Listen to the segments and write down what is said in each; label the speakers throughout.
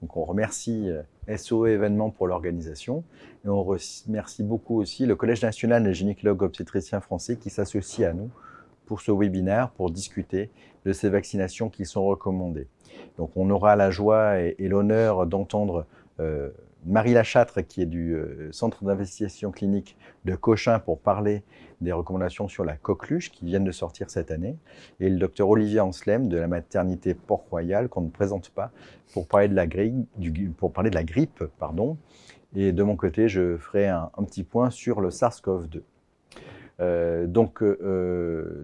Speaker 1: Donc on remercie SOE Événements pour l'organisation et on remercie beaucoup aussi le Collège national des gynécologues obstétriciens français qui s'associe à nous pour ce webinaire pour discuter de ces vaccinations qui sont recommandées. Donc on aura la joie et l'honneur d'entendre Marie Lachâtre, qui est du Centre d'investigation clinique de Cochin, pour parler des recommandations sur la coqueluche qui viennent de sortir cette année, et le docteur Olivier Anslem de la maternité Port-Royal, qu'on ne présente pas, pour parler de la grippe. Et de mon côté, je ferai un petit point sur le SARS-CoV-2.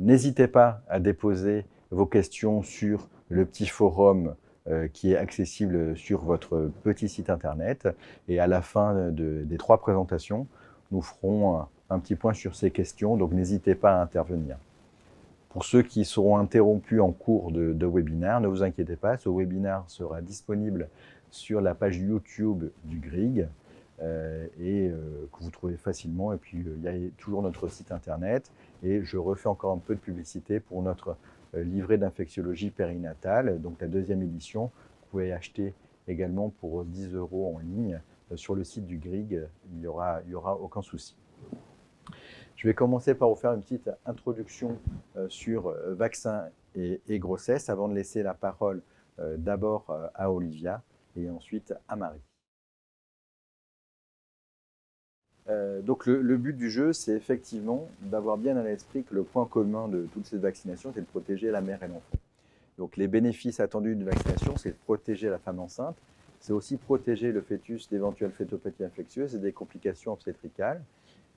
Speaker 1: N'hésitez pas à déposer vos questions sur le petit forum qui est accessible sur votre petit site internet. Et à la fin des 3 présentations, nous ferons un petit point sur ces questions, donc n'hésitez pas à intervenir. Pour ceux qui seront interrompus en cours de webinaire, ne vous inquiétez pas, ce webinaire sera disponible sur la page YouTube du GRIG que vous trouvez facilement. Et puis, il y a toujours notre site internet. Et je refais encore un peu de publicité pour notre livret d'infectiologie périnatale, donc la 2e édition. Vous pouvez acheter également pour 10 € en ligne sur le site du GRIG. Il y aura aucun souci. Je vais commencer par vous faire une petite introduction sur vaccins et grossesse, avant de laisser la parole d'abord à Olivia et ensuite à Marie. Donc le but du jeu, c'est effectivement d'avoir bien à l'esprit que le point commun de toutes ces vaccinations, c'est de protéger la mère et l'enfant. Donc les bénéfices attendus d'une vaccination, c'est de protéger la femme enceinte, c'est aussi protéger le fœtus d'éventuelles fétopathies infectieuses et des complications obstétricales,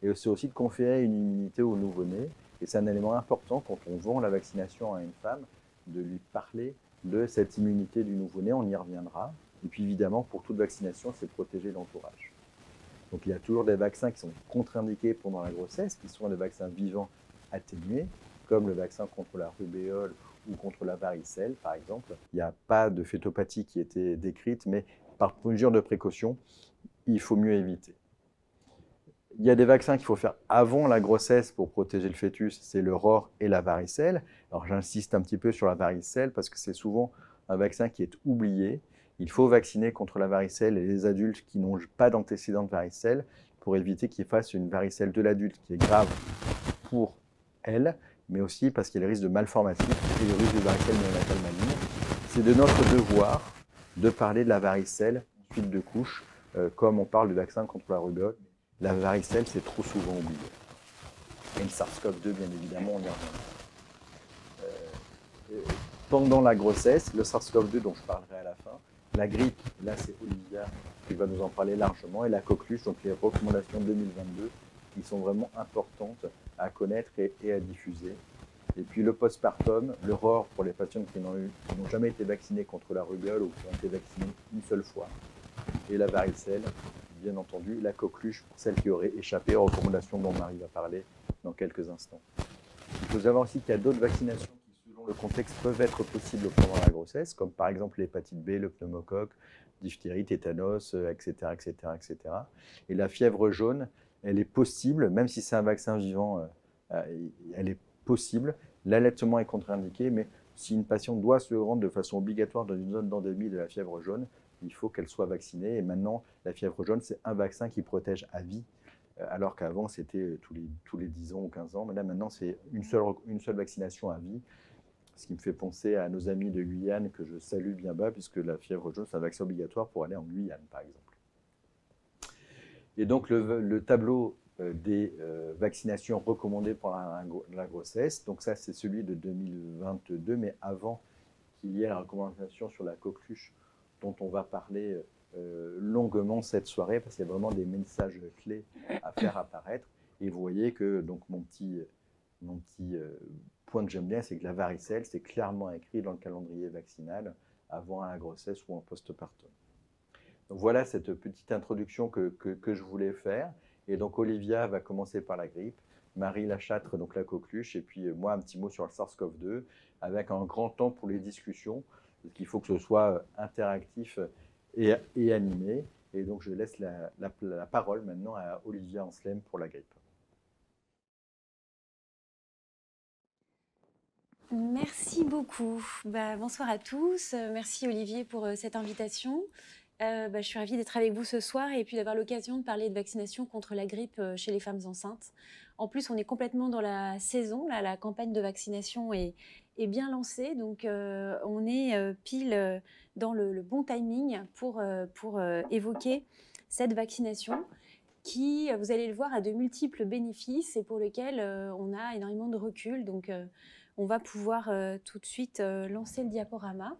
Speaker 1: et c'est aussi de conférer une immunité au nouveau-né. Et c'est un élément important quand on vend la vaccination à une femme, de lui parler de cette immunité du nouveau-né, on y reviendra. Et puis évidemment, pour toute vaccination, c'est protéger l'entourage. Donc il y a toujours des vaccins qui sont contre-indiqués pendant la grossesse, qui sont des vaccins vivants atténués, comme le vaccin contre la rubéole ou contre la varicelle, par exemple. Il n'y a pas de fétopathie qui a été décrite, mais par mesure de précaution, il faut mieux éviter. Il y a des vaccins qu'il faut faire avant la grossesse pour protéger le fœtus, c'est le ROR et la varicelle. Alors j'insiste un petit peu sur la varicelle parce que c'est souvent un vaccin qui est oublié. Il faut vacciner contre la varicelle et les adultes qui n'ont pas d'antécédent de varicelle pour éviter qu'ils fassent une varicelle de l'adulte qui est grave pour elle, mais aussi parce qu'il y a le risque de malformation et le risque de varicelle néonatale maligne. C'est de notre devoir de parler de la varicelle en suite de couche, comme on parle du vaccin contre la rubéole. La varicelle, c'est trop souvent oublié. Et le SARS-CoV-2, bien évidemment, on y revient. Pendant la grossesse, le SARS-CoV-2 dont je parlerai à la fin, la grippe, là c'est Olivia qui va nous en parler largement, et la coqueluche, donc les recommandations 2022, qui sont vraiment importantes à connaître et à diffuser. Et puis le postpartum, le ROR pour les patients qui n'ont jamais été vaccinés contre la rubéole ou qui ont été vaccinés une seule fois, et la varicelle, bien entendu, la coqueluche pour celles qui auraient échappé aux recommandations dont Marie va parler dans quelques instants. Il faut savoir aussi qu'il y a d'autres vaccinations qui, selon le contexte, peuvent être possibles pendant la grossesse, comme par exemple l'hépatite B, le pneumocoque, diphtérie, tétanos, etc., etc., etc. Et la fièvre jaune, elle est possible, même si c'est un vaccin vivant, elle est possible. L'allaitement est contre-indiqué, mais si une patiente doit se rendre de façon obligatoire dans une zone d'endémie de la fièvre jaune, il faut qu'elle soit vaccinée. Et maintenant, la fièvre jaune, c'est un vaccin qui protège à vie, alors qu'avant, c'était tous les 10 ans ou 15 ans. Mais là, maintenant, c'est une seule vaccination à vie, ce qui me fait penser à nos amis de Guyane, que je salue bien bas, puisque la fièvre jaune, c'est un vaccin obligatoire pour aller en Guyane, par exemple. Et donc, le tableau des vaccinations recommandées pendant la grossesse, donc ça, c'est celui de 2022, mais avant qu'il y ait la recommandation sur la coqueluche, dont on va parler longuement cette soirée, parce qu'il y a vraiment des messages clés à faire apparaître. Et vous voyez que donc, mon petit point que j'aime bien, c'est que la varicelle, c'est clairement écrit dans le calendrier vaccinal avant la grossesse ou en postpartum. Donc voilà cette petite introduction que je voulais faire. Et donc Olivia va commencer par la grippe, Marie Lachâtre, donc la coqueluche, et puis moi un petit mot sur le SARS-CoV-2, avec un grand temps pour les discussions, parce qu'il faut que ce soit interactif et animé. Et donc je laisse la parole maintenant à Olivia Anslem pour la grippe.
Speaker 2: Merci beaucoup. Bonsoir à tous. Merci Olivier pour cette invitation. Je suis ravie d'être avec vous ce soir et puis d'avoir l'occasion de parler de vaccination contre la grippe chez les femmes enceintes. En plus, on est complètement dans la saison, là, la campagne de vaccination est bien lancée, donc on est pile dans le bon timing pour évoquer cette vaccination qui, vous allez le voir, a de multiples bénéfices et pour lesquels on a énormément de recul. Donc on va pouvoir tout de suite lancer le diaporama.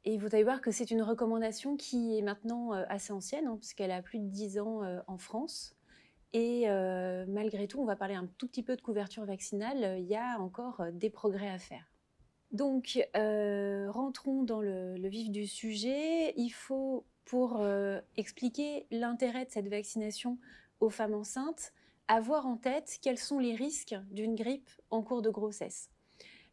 Speaker 2: Et vous allez voir que c'est une recommandation qui est maintenant assez ancienne, hein, puisqu'elle a plus de 10 ans en France. Et malgré tout, on va parler un tout petit peu de couverture vaccinale, il y a encore des progrès à faire. Donc, rentrons dans le vif du sujet. Il faut, pour expliquer l'intérêt de cette vaccination aux femmes enceintes, avoir en tête quels sont les risques d'une grippe en cours de grossesse.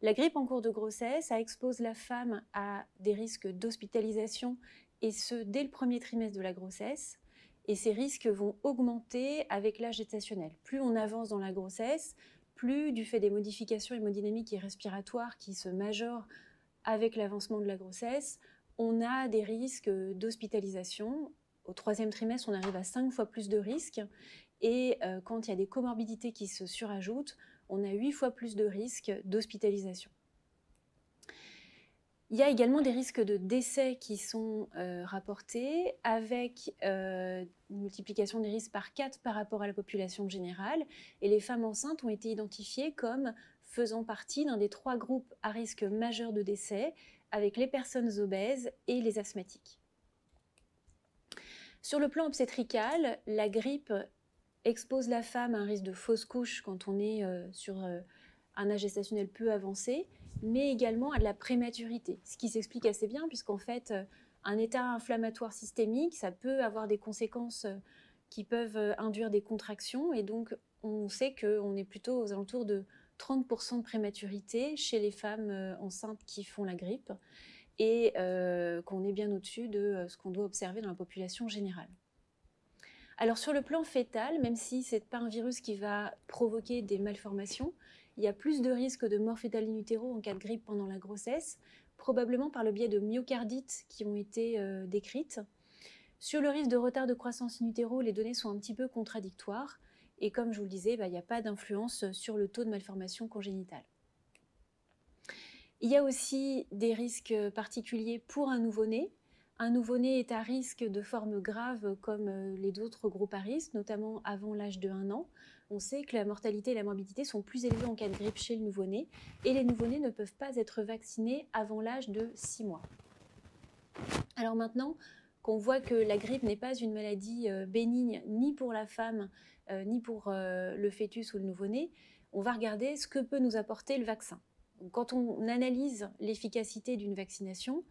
Speaker 2: La grippe en cours de grossesse, ça expose la femme à des risques d'hospitalisation, et ce, dès le premier trimestre de la grossesse. Et ces risques vont augmenter avec l'âge gestationnel. Plus on avance dans la grossesse, plus du fait des modifications hémodynamiques et respiratoires qui se majorent avec l'avancement de la grossesse, on a des risques d'hospitalisation. Au troisième trimestre, on arrive à 5 fois plus de risques. Et quand il y a des comorbidités qui se surajoutent, on a 8 fois plus de risques d'hospitalisation. Il y a également des risques de décès qui sont rapportés avec une multiplication des risques par 4 par rapport à la population générale. Et les femmes enceintes ont été identifiées comme faisant partie d'un des 3 groupes à risque majeur de décès, avec les personnes obèses et les asthmatiques. Sur le plan obstétrical, la grippe expose la femme à un risque de fausse couche quand on est sur un âge gestationnel peu avancé, mais également à de la prématurité, ce qui s'explique assez bien puisqu'en fait, un état inflammatoire systémique, ça peut avoir des conséquences qui peuvent induire des contractions, et donc on sait qu'on est plutôt aux alentours de 30% de prématurité chez les femmes enceintes qui font la grippe, et qu'on est bien au-dessus de ce qu'on doit observer dans la population générale. Alors sur le plan fœtal, même si ce n'est pas un virus qui va provoquer des malformations, il y a plus de risques de mort fœtale in utero en cas de grippe pendant la grossesse, probablement par le biais de myocardites qui ont été décrites. Sur le risque de retard de croissance in utero, les données sont un petit peu contradictoires. Et comme je vous le disais, il n'y a pas d'influence sur le taux de malformation congénitale. Il y a aussi des risques particuliers pour un nouveau-né. Un nouveau-né est à risque de formes graves comme les autres groupes à risque, notamment avant l'âge de 1 an. On sait que la mortalité et la morbidité sont plus élevées en cas de grippe chez le nouveau-né, et les nouveau-nés ne peuvent pas être vaccinés avant l'âge de 6 mois. Alors maintenant qu'on voit que la grippe n'est pas une maladie bénigne ni pour la femme, ni pour le fœtus ou le nouveau-né, on va regarder ce que peut nous apporter le vaccin. Donc, quand on analyse l'efficacité d'une vaccination,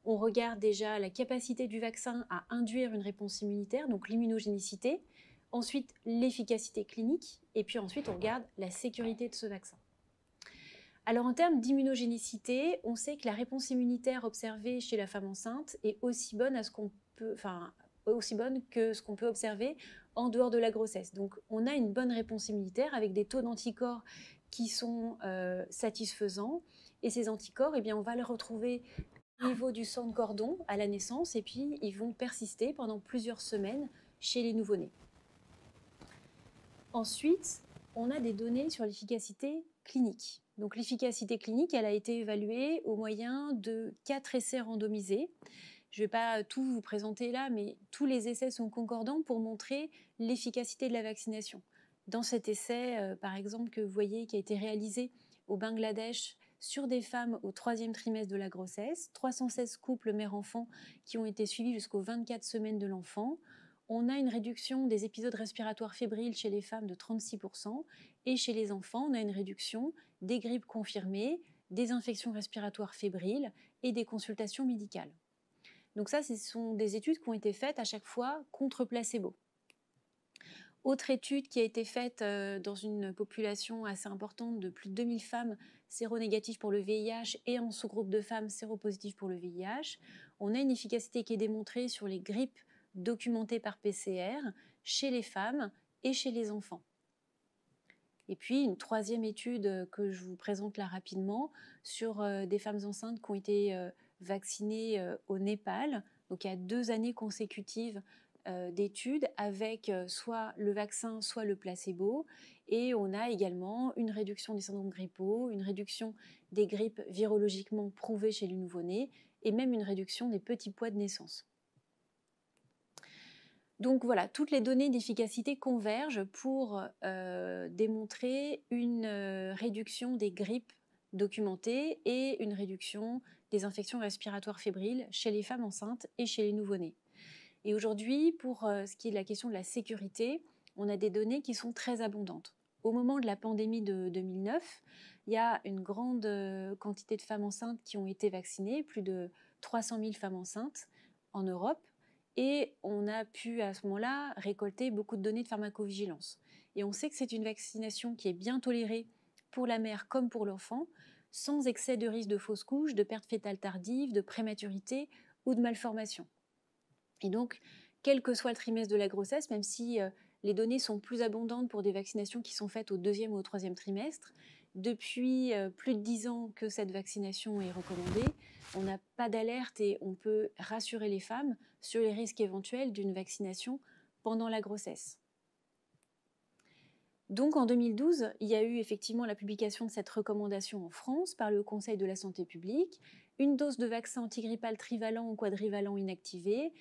Speaker 2: on regarde déjà la capacité du vaccin à induire une réponse immunitaire, donc l'immunogénicité, ensuite l'efficacité clinique, et puis ensuite on regarde la sécurité de ce vaccin. Alors en termes d'immunogénicité, on sait que la réponse immunitaire observée chez la femme enceinte est aussi bonne que ce qu'on peut observer en dehors de la grossesse. Donc on a une bonne réponse immunitaire avec des taux d'anticorps qui sont satisfaisants, et ces anticorps, eh bien, on va les retrouver au niveau du sang de cordon à la naissance, et puis ils vont persister pendant plusieurs semaines chez les nouveau-nés. Ensuite, on a des données sur l'efficacité clinique. Donc l'efficacité clinique, elle a été évaluée au moyen de 4 essais randomisés. Je ne vais pas tout vous présenter là, mais tous les essais sont concordants pour montrer l'efficacité de la vaccination. Dans cet essai, par exemple, que vous voyez qui a été réalisé au Bangladesh sur des femmes au 3e trimestre de la grossesse, 316 couples mère-enfant qui ont été suivis jusqu'aux 24 semaines de l'enfant, on a une réduction des épisodes respiratoires fébriles chez les femmes de 36%, et chez les enfants, on a une réduction des grippes confirmées, des infections respiratoires fébriles et des consultations médicales. Donc ça, ce sont des études qui ont été faites à chaque fois contre placebo. Autre étude qui a été faite dans une population assez importante de plus de 2000 femmes séronégatives pour le VIH et en sous-groupe de femmes séropositives pour le VIH, on a une efficacité qui est démontrée sur les grippes documentées par PCR chez les femmes et chez les enfants. Et puis une troisième étude que je vous présente là rapidement sur des femmes enceintes qui ont été vaccinée au Népal. Donc il y a 2 années consécutives d'études avec soit le vaccin, soit le placebo. Et on a également une réduction des syndromes grippaux, une réduction des grippes virologiquement prouvées chez les nouveau-nés et même une réduction des petits poids de naissance. Donc voilà, toutes les données d'efficacité convergent pour démontrer une réduction des grippes documentées et une réduction des infections respiratoires fébriles chez les femmes enceintes et chez les nouveau-nés. Et aujourd'hui, pour ce qui est de la question de la sécurité, on a des données qui sont très abondantes. Au moment de la pandémie de 2009, il y a une grande quantité de femmes enceintes qui ont été vaccinées, plus de 300 000 femmes enceintes en Europe. Et on a pu à ce moment-là récolter beaucoup de données de pharmacovigilance. Et on sait que c'est une vaccination qui est bien tolérée pour la mère comme pour l'enfant, sans excès de risque de fausse couche, de perte fétale tardive, de prématurité ou de malformation. Et donc, quel que soit le trimestre de la grossesse, même si les données sont plus abondantes pour des vaccinations qui sont faites au 2e ou au 3e trimestre, depuis plus de 10 ans que cette vaccination est recommandée, on n'a pas d'alerte et on peut rassurer les femmes sur les risques éventuels d'une vaccination pendant la grossesse. Donc en 2012, il y a eu effectivement la publication de cette recommandation en France par le Conseil de la santé publique, une dose de vaccin antigrippal trivalent ou quadrivalent inactivé,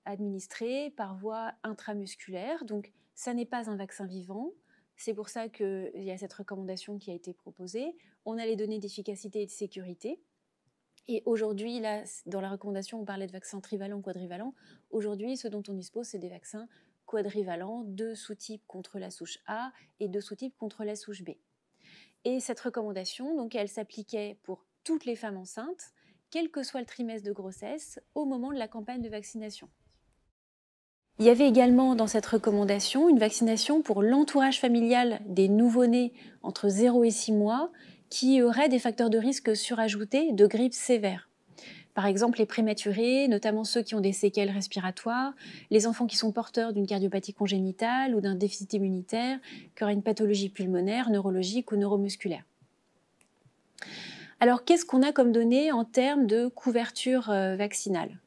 Speaker 2: administré par voie intramusculaire. Donc ça n'est pas un vaccin vivant. C'est pour ça qu'il y a cette recommandation qui a été proposée. On a les données d'efficacité et de sécurité. Et aujourd'hui, là, dans la recommandation, on parlait de vaccins trivalents, quadrivalents. Aujourd'hui, ce dont on dispose, c'est des vaccins quadrivalents, 2 sous-types contre la souche A et 2 sous-types contre la souche B. Et cette recommandation, donc, elle s'appliquait pour toutes les femmes enceintes, quel que soit le trimestre de grossesse, au moment de la campagne de vaccination. Il y avait également dans cette recommandation une vaccination pour l'entourage familial des nouveau-nés entre 0 et 6 mois qui auraient des facteurs de risque surajoutés de grippe sévère. Par exemple, les prématurés, notamment ceux qui ont des séquelles respiratoires, les enfants qui sont porteurs d'une cardiopathie congénitale ou d'un déficit immunitaire, qui auraient une pathologie pulmonaire, neurologique ou neuromusculaire. Alors, qu'est-ce qu'on a comme données en termes de couverture vaccinale ?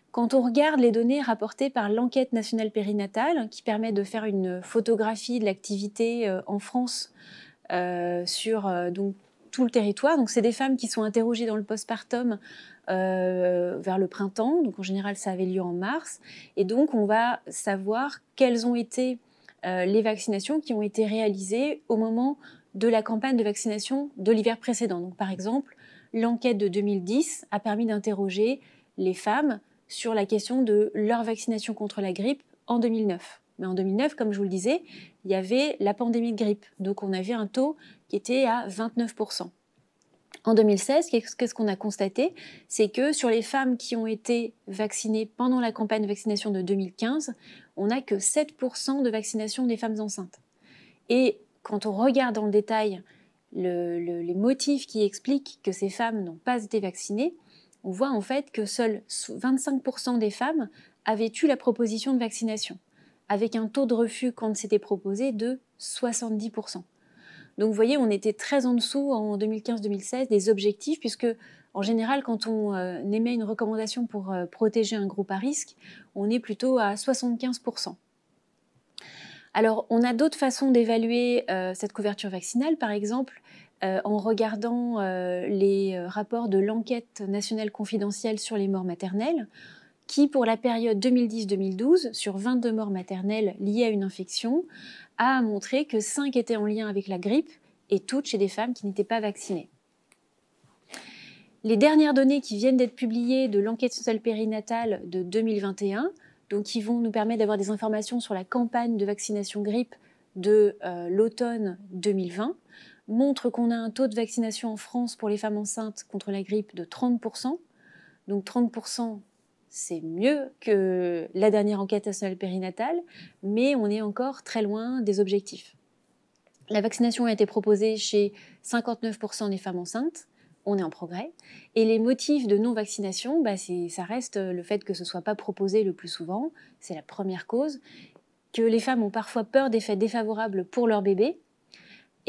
Speaker 2: Quand on regarde les données rapportées par l'enquête nationale périnatale, qui permet de faire une photographie de l'activité en France sur donc, tout le territoire, donc c'est des femmes qui sont interrogées dans le postpartum vers le printemps, donc en général ça avait lieu en mars, et donc on va savoir quelles ont été les vaccinations qui ont été réalisées au moment de la campagne de vaccination de l'hiver précédent. Donc par exemple, l'enquête de 2010 a permis d'interroger les femmes sur la question de leur vaccination contre la grippe en 2009. Mais en 2009, comme je vous le disais, il y avait la pandémie de grippe. Donc on avait un taux qui était à 29%. En 2016, qu'est-ce qu'on a constaté? C'est que sur les femmes qui ont été vaccinées pendant la campagne de vaccination de 2015, on n'a que 7% de vaccination des femmes enceintes. Et quand on regarde dans le détail les motifs qui expliquent que ces femmes n'ont pas été vaccinées, on voit en fait que seuls 25% des femmes avaient eu la proposition de vaccination, avec un taux de refus quand c'était proposé de 70%. Donc vous voyez, on était très en dessous en 2015-2016 des objectifs, puisque en général, quand on émet une recommandation pour protéger un groupe à risque, on est plutôt à 75%. Alors, on a d'autres façons d'évaluer cette couverture vaccinale, par exemple, en regardant les rapports de l'enquête nationale confidentielle sur les morts maternelles, qui, pour la période 2010-2012, sur 22 morts maternelles liées à une infection, a montré que 5 étaient en lien avec la grippe et toutes chez des femmes qui n'étaient pas vaccinées. Les dernières données qui viennent d'être publiées de l'enquête sociale périnatale de 2021, donc qui vont nous permettre d'avoir des informations sur la campagne de vaccination grippe de l'automne 2020, montrent qu'on a un taux de vaccination en France pour les femmes enceintes contre la grippe de 30%. Donc 30%, c'est mieux que la dernière enquête nationale périnatale, mais on est encore très loin des objectifs. La vaccination a été proposée chez 59% des femmes enceintes, on est en progrès. Et les motifs de non-vaccination, ça reste le fait que ce ne soit pas proposé le plus souvent, c'est la première cause, que les femmes ont parfois peur d'effets défavorables pour leur bébé,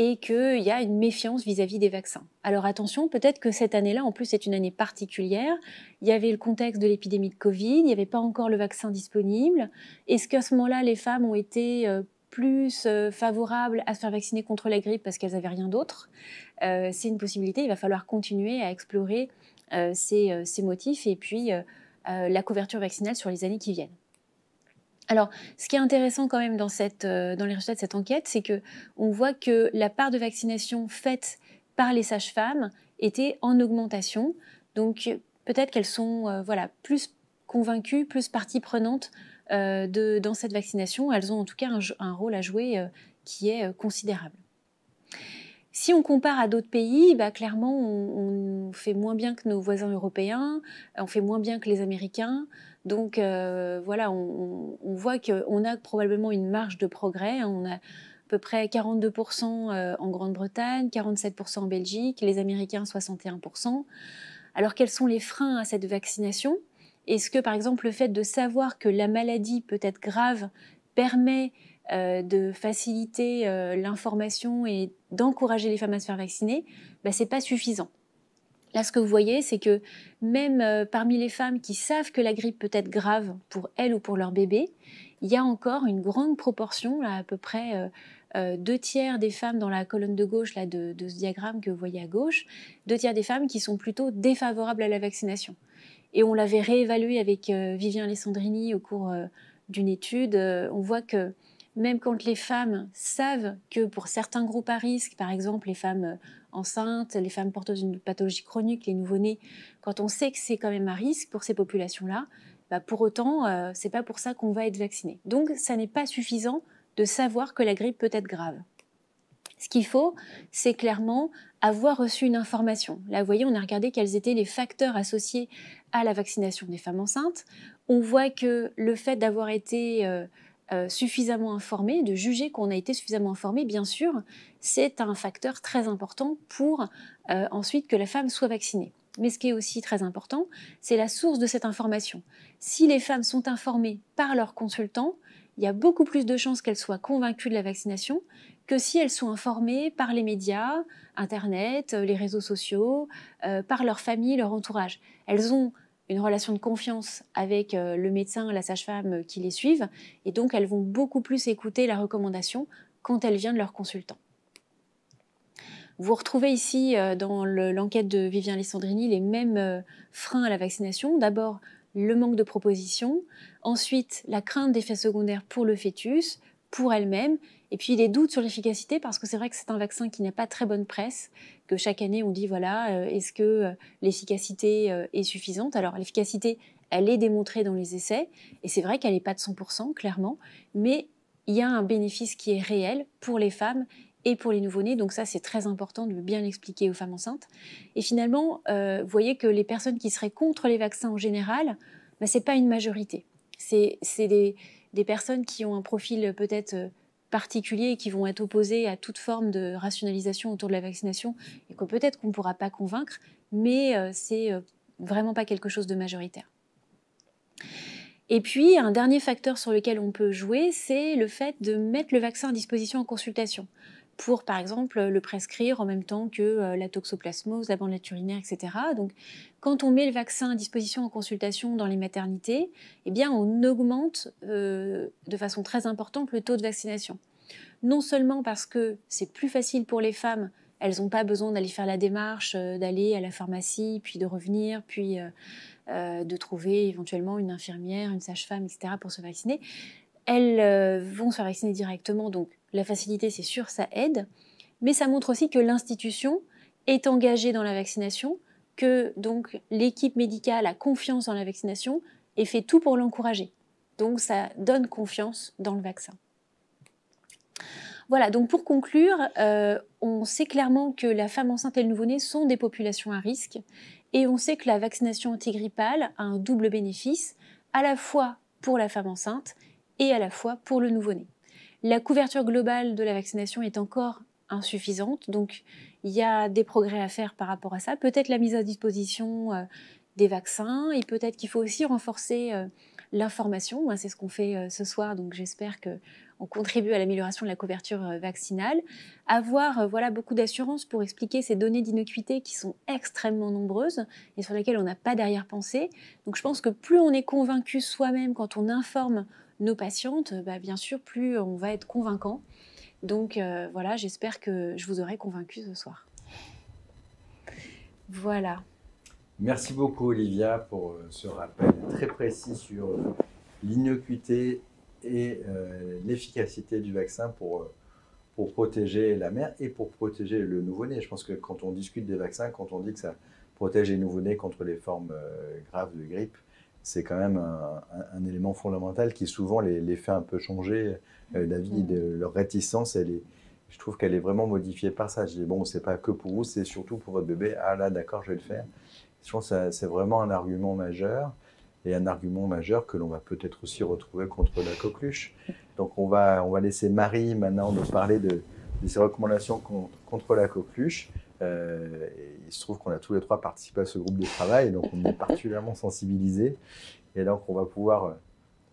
Speaker 2: et qu'il y a une méfiance vis-à-vis des vaccins. Alors attention, peut-être que cette année-là, en plus, c'est une année particulière. Il y avait le contexte de l'épidémie de Covid, il n'y avait pas encore le vaccin disponible. Est-ce qu'à ce moment-là, les femmes ont été plus favorables à se faire vacciner contre la grippe parce qu'elles n'avaient rien d'autre? C'est une possibilité, il va falloir continuer à explorer ces motifs et puis la couverture vaccinale sur les années qui viennent. Alors, ce qui est intéressant quand même dans les résultats de cette enquête, c'est qu'on voit que la part de vaccination faite par les sages-femmes était en augmentation. Donc, peut-être qu'elles sont plus convaincues, plus partie prenante dans cette vaccination. Elles ont en tout cas un rôle à jouer qui est considérable. Si on compare à d'autres pays, clairement, on fait moins bien que nos voisins européens, on fait moins bien que les Américains. Donc voilà, on voit qu'on a probablement une marge de progrès. On a à peu près 42% en Grande-Bretagne, 47% en Belgique, les Américains 61%. Alors quels sont les freins à cette vaccination? Est-ce que par exemple le fait de savoir que la maladie peut être grave permet de faciliter l'information et d'encourager les femmes à se faire vacciner, c'est pas suffisant. Là, ce que vous voyez, c'est que même parmi les femmes qui savent que la grippe peut être grave pour elles ou pour leur bébé, il y a encore une grande proportion, là, à peu près 2/3 des femmes dans la colonne de gauche là, de ce diagramme que vous voyez à gauche, 2/3 des femmes qui sont plutôt défavorables à la vaccination. Et on l'avait réévalué avec Vivien Alessandrini au cours d'une étude. On voit que même quand les femmes savent que pour certains groupes à risque, par exemple les femmes enceintes, les femmes porteuses d'une pathologie chronique, les nouveau-nés, quand on sait que c'est quand même à risque pour ces populations-là, pour autant, c'est pas pour ça qu'on va être vacciné. Donc, ça n'est pas suffisant de savoir que la grippe peut être grave. Ce qu'il faut, c'est clairement avoir reçu une information. Là, vous voyez, on a regardé quels étaient les facteurs associés à la vaccination des femmes enceintes. On voit que le fait d'avoir été suffisamment informé, de juger qu'on a été suffisamment informé, bien sûr, c'est un facteur très important pour ensuite que la femme soit vaccinée. Mais ce qui est aussi très important, c'est la source de cette information. Si les femmes sont informées par leurs consultants, il y a beaucoup plus de chances qu'elles soient convaincues de la vaccination que si elles sont informées par les médias, Internet, les réseaux sociaux, par leur famille, leur entourage. Elles ont une relation de confiance avec le médecin, la sage-femme qui les suivent, et donc elles vont beaucoup plus écouter la recommandation quand elle vient de leur consultant. Vous retrouvez ici dans l'enquête de Vivien Alessandrini les mêmes freins à la vaccination. D'abord, le manque de propositions, ensuite la crainte d'effets secondaires pour le fœtus, pour elle-même, et puis des doutes sur l'efficacité, parce que c'est vrai que c'est un vaccin qui n'a pas très bonne presse, que chaque année on dit voilà, est-ce que l'efficacité est suffisante? Alors l'efficacité, elle est démontrée dans les essais, et c'est vrai qu'elle n'est pas de 100%, clairement, mais il y a un bénéfice qui est réel pour les femmes et pour les nouveau-nés, donc ça c'est très important de bien l'expliquer aux femmes enceintes. Et finalement, vous voyez que les personnes qui seraient contre les vaccins en général, ce n'est pas une majorité. C'est des personnes qui ont un profil peut-être particulier et qui vont être opposées à toute forme de rationalisation autour de la vaccination et que peut-être qu'on ne pourra pas convaincre, mais c'est vraiment pas quelque chose de majoritaire. Et puis, un dernier facteur sur lequel on peut jouer, c'est le fait de mettre le vaccin à disposition en consultation pour, par exemple, le prescrire en même temps que la toxoplasmose, la bandelette urinaire, etc. Donc, quand on met le vaccin à disposition en consultation dans les maternités, eh bien, on augmente de façon très importante le taux de vaccination. Non seulement parce que c'est plus facile pour les femmes, elles n'ont pas besoin d'aller faire la démarche, d'aller à la pharmacie, puis de revenir, puis de trouver éventuellement une infirmière, une sage-femme, etc. pour se vacciner. Elles vont se faire vacciner directement, donc la facilité, c'est sûr, ça aide, mais ça montre aussi que l'institution est engagée dans la vaccination, que donc l'équipe médicale a confiance dans la vaccination et fait tout pour l'encourager. Donc ça donne confiance dans le vaccin. Voilà, donc pour conclure, on sait clairement que la femme enceinte et le nouveau-né sont des populations à risque, et on sait que la vaccination antigrippale a un double bénéfice, à la fois pour la femme enceinte et à la fois pour le nouveau-né. La couverture globale de la vaccination est encore insuffisante, donc il y a des progrès à faire par rapport à ça. Peut-être la mise à disposition des vaccins, et peut-être qu'il faut aussi renforcer l'information. Moi, c'est ce qu'on fait ce soir, donc j'espère on contribue à l'amélioration de la couverture vaccinale. Avoir voilà, beaucoup d'assurance pour expliquer ces données d'innocuité qui sont extrêmement nombreuses et sur lesquelles on n'a pas d'arrière-pensée. Donc je pense que plus on est convaincu soi-même quand on informe nos patientes, bien sûr, plus on va être convaincant. Donc voilà, j'espère que je vous aurai convaincu ce soir. Voilà.
Speaker 1: Merci beaucoup Olivia pour ce rappel très précis sur l'innocuité et l'efficacité du vaccin pour protéger la mère et pour protéger le nouveau-né. Je pense que quand on discute des vaccins, quand on dit que ça protège les nouveau-nés contre les formes graves de grippe, c'est quand même un élément fondamental qui souvent les fait un peu changer d'avis, leur réticence. Je trouve qu'elle est vraiment modifiée par ça. Je dis, bon, c'est pas que pour vous, c'est surtout pour votre bébé. Ah là, d'accord, je vais le faire. Je pense que c'est vraiment un argument majeur, et un argument majeur que l'on va peut-être aussi retrouver contre la coqueluche. Donc on va laisser Marie maintenant nous parler de ces recommandations contre la coqueluche. Et il se trouve qu'on a tous les trois participé à ce groupe de travail, donc on est particulièrement sensibilisés. Et donc on va pouvoir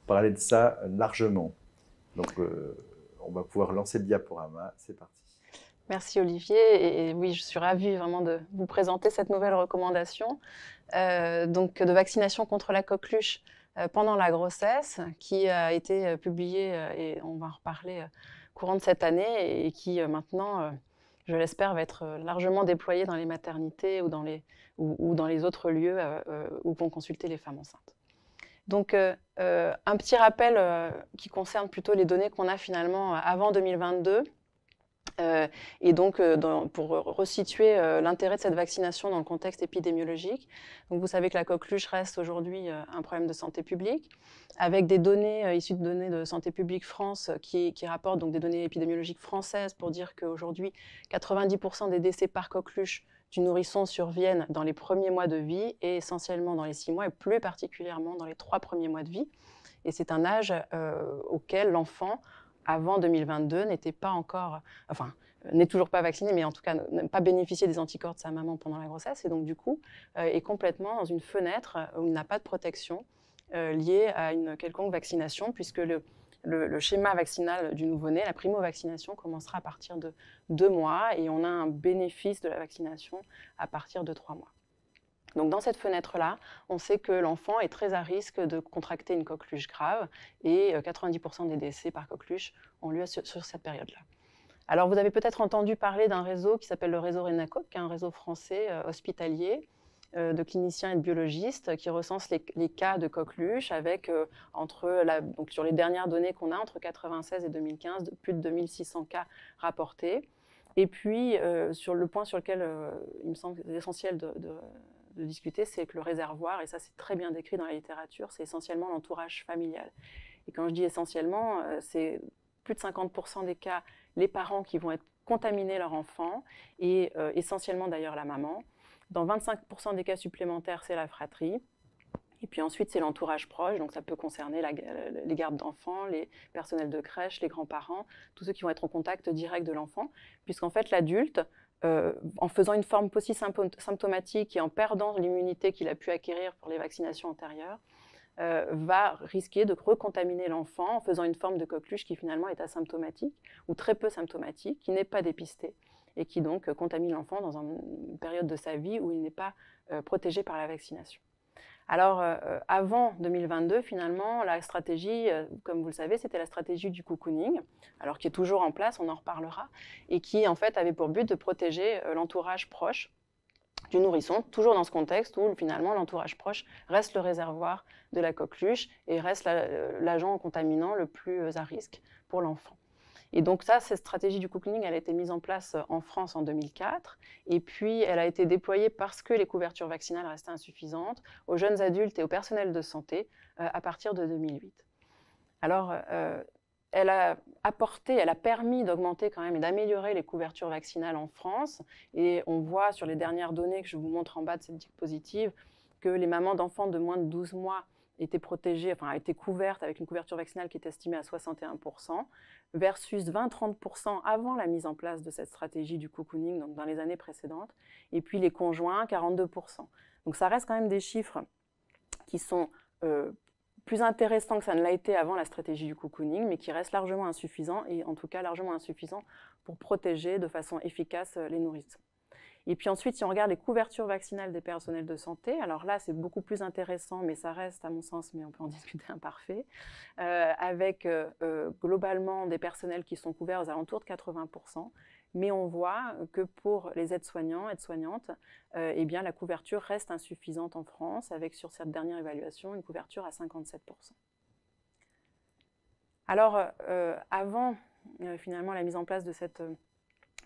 Speaker 1: parler de ça largement. Donc on va pouvoir lancer le diaporama, c'est parti.
Speaker 3: Merci Olivier, et oui, je suis ravie vraiment de vous présenter cette nouvelle recommandation donc de vaccination contre la coqueluche pendant la grossesse, qui a été publiée, et on va en reparler courant de cette année, et qui maintenant, je l'espère, va être largement déployée dans les maternités ou dans les autres lieux où vont consulter les femmes enceintes. Donc, un petit rappel qui concerne plutôt les données qu'on a finalement avant 2022. Et donc, pour resituer l'intérêt de cette vaccination dans le contexte épidémiologique, donc vous savez que la coqueluche reste aujourd'hui un problème de santé publique, avec des données issues de données de Santé publique France qui rapportent donc des données épidémiologiques françaises pour dire qu'aujourd'hui, 90% des décès par coqueluche du nourrisson surviennent dans les premiers mois de vie et essentiellement dans les 6 mois et plus particulièrement dans les 3 premiers mois de vie. Et c'est un âge auquel l'enfant, avant 2022, n'était pas encore, enfin, n'est toujours pas vacciné, mais en tout cas n'a pas bénéficié des anticorps de sa maman pendant la grossesse, et donc du coup est complètement dans une fenêtre où il n'a pas de protection liée à une quelconque vaccination, puisque le schéma vaccinal du nouveau-né, la primo-vaccination, commencera à partir de 2 mois, et on a un bénéfice de la vaccination à partir de 3 mois. Donc dans cette fenêtre-là, on sait que l'enfant est très à risque de contracter une coqueluche grave, et 90% des décès par coqueluche ont lieu sur cette période-là. Alors vous avez peut-être entendu parler d'un réseau qui s'appelle le réseau Renacoq, qui est un réseau français hospitalier de cliniciens et de biologistes qui recense les cas de coqueluche avec, donc sur les dernières données qu'on a, entre 1996 et 2015, plus de 2600 cas rapportés. Et puis, sur le point sur lequel il me semble essentiel de discuter, c'est que le réservoir, et ça c'est très bien décrit dans la littérature, c'est essentiellement l'entourage familial. Et quand je dis essentiellement, c'est plus de 50% des cas, les parents qui vont être contaminer leur enfant, et essentiellement d'ailleurs la maman. Dans 25% des cas supplémentaires, c'est la fratrie. Et puis ensuite, c'est l'entourage proche, donc ça peut concerner les gardes d'enfants, les personnels de crèche, les grands-parents, tous ceux qui vont être en contact direct de l'enfant, puisqu'en fait, l'adulte, en faisant une forme post-symptomatique et en perdant l'immunité qu'il a pu acquérir pour les vaccinations antérieures, va risquer de recontaminer l'enfant en faisant une forme de coqueluche qui finalement est asymptomatique ou très peu symptomatique, qui n'est pas dépistée et qui donc contamine l'enfant dans une période de sa vie où il n'est pas protégé par la vaccination. Alors, avant 2022, finalement, la stratégie, comme vous le savez, c'était la stratégie du cocooning, alors qui est toujours en place, on en reparlera, et qui, en fait, avait pour but de protéger l'entourage proche du nourrisson, toujours dans ce contexte où, finalement, l'entourage proche reste le réservoir de la coqueluche et reste l'agent contaminant le plus à risque pour l'enfant. Et donc ça, cette stratégie du cocooning, elle a été mise en place en France en 2004, et puis elle a été déployée parce que les couvertures vaccinales restaient insuffisantes aux jeunes adultes et au personnel de santé à partir de 2008. Alors, elle a permis d'augmenter quand même et d'améliorer les couvertures vaccinales en France, et on voit sur les dernières données que je vous montre en bas de cette diapositive que les mamans d'enfants de moins de 12 mois étaient couvertes avec une couverture vaccinale qui est estimée à 61%, versus 20-30% avant la mise en place de cette stratégie du cocooning, donc dans les années précédentes, et puis les conjoints, 42%. Donc ça reste quand même des chiffres qui sont plus intéressant que ça ne l'a été avant la stratégie du cocooning, mais qui reste largement insuffisant, et en tout cas largement insuffisant pour protéger de façon efficace les nourrissons. Et puis ensuite, si on regarde les couvertures vaccinales des personnels de santé, alors là, c'est beaucoup plus intéressant, mais ça reste, à mon sens, mais on peut en discuter, imparfait, avec globalement des personnels qui sont couverts aux alentours de 80%, mais on voit que pour les aides-soignants, aides-soignantes, eh bien, la couverture reste insuffisante en France, avec sur cette dernière évaluation une couverture à 57%. Alors, avant finalement la mise en place de cette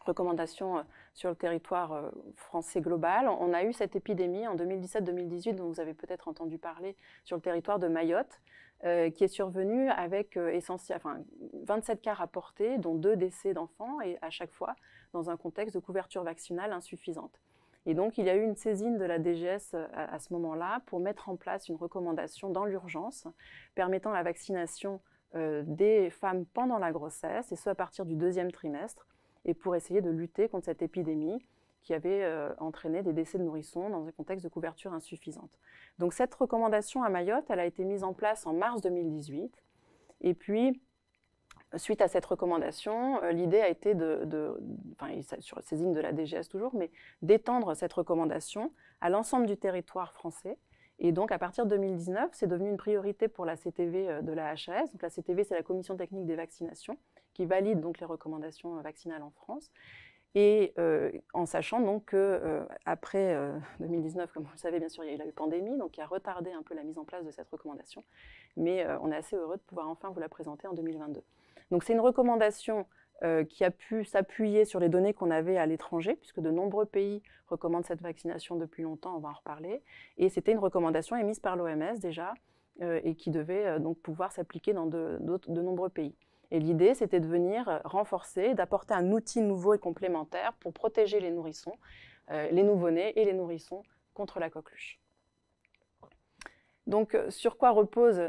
Speaker 3: recommandation sur le territoire français global, on a eu cette épidémie en 2017-2018 dont vous avez peut-être entendu parler sur le territoire de Mayotte, qui est survenue avec 27 cas rapportés, dont 2 décès d'enfants, et à chaque fois dans un contexte de couverture vaccinale insuffisante. Et donc, il y a eu une saisine de la DGS à ce moment-là pour mettre en place une recommandation dans l'urgence permettant la vaccination des femmes pendant la grossesse, et ce à partir du 2e trimestre, et pour essayer de lutter contre cette épidémie qui avait entraîné des décès de nourrissons dans un contexte de couverture insuffisante. Donc cette recommandation à Mayotte, elle a été mise en place en mars 2018, et puis suite à cette recommandation, l'idée a été sur la saisine de la DGS toujours, mais d'étendre cette recommandation à l'ensemble du territoire français. Et donc, à partir de 2019, c'est devenu une priorité pour la CTV de la HAS. Donc, la CTV, c'est la Commission technique des vaccinations, qui valide donc les recommandations vaccinales en France. Et en sachant donc qu'après 2019, comme vous le savez, bien sûr, il y a eu la pandémie, donc qui a retardé un peu la mise en place de cette recommandation. Mais on est assez heureux de pouvoir enfin vous la présenter en 2022. Donc, c'est une recommandation qui a pu s'appuyer sur les données qu'on avait à l'étranger, puisque de nombreux pays recommandent cette vaccination depuis longtemps, on va en reparler. Et c'était une recommandation émise par l'OMS déjà, et qui devait donc pouvoir s'appliquer dans de nombreux pays. Et l'idée, c'était de venir renforcer, d'apporter un outil nouveau et complémentaire pour protéger les nourrissons, les nouveau-nés et les nourrissons contre la coqueluche. Donc, sur quoi repose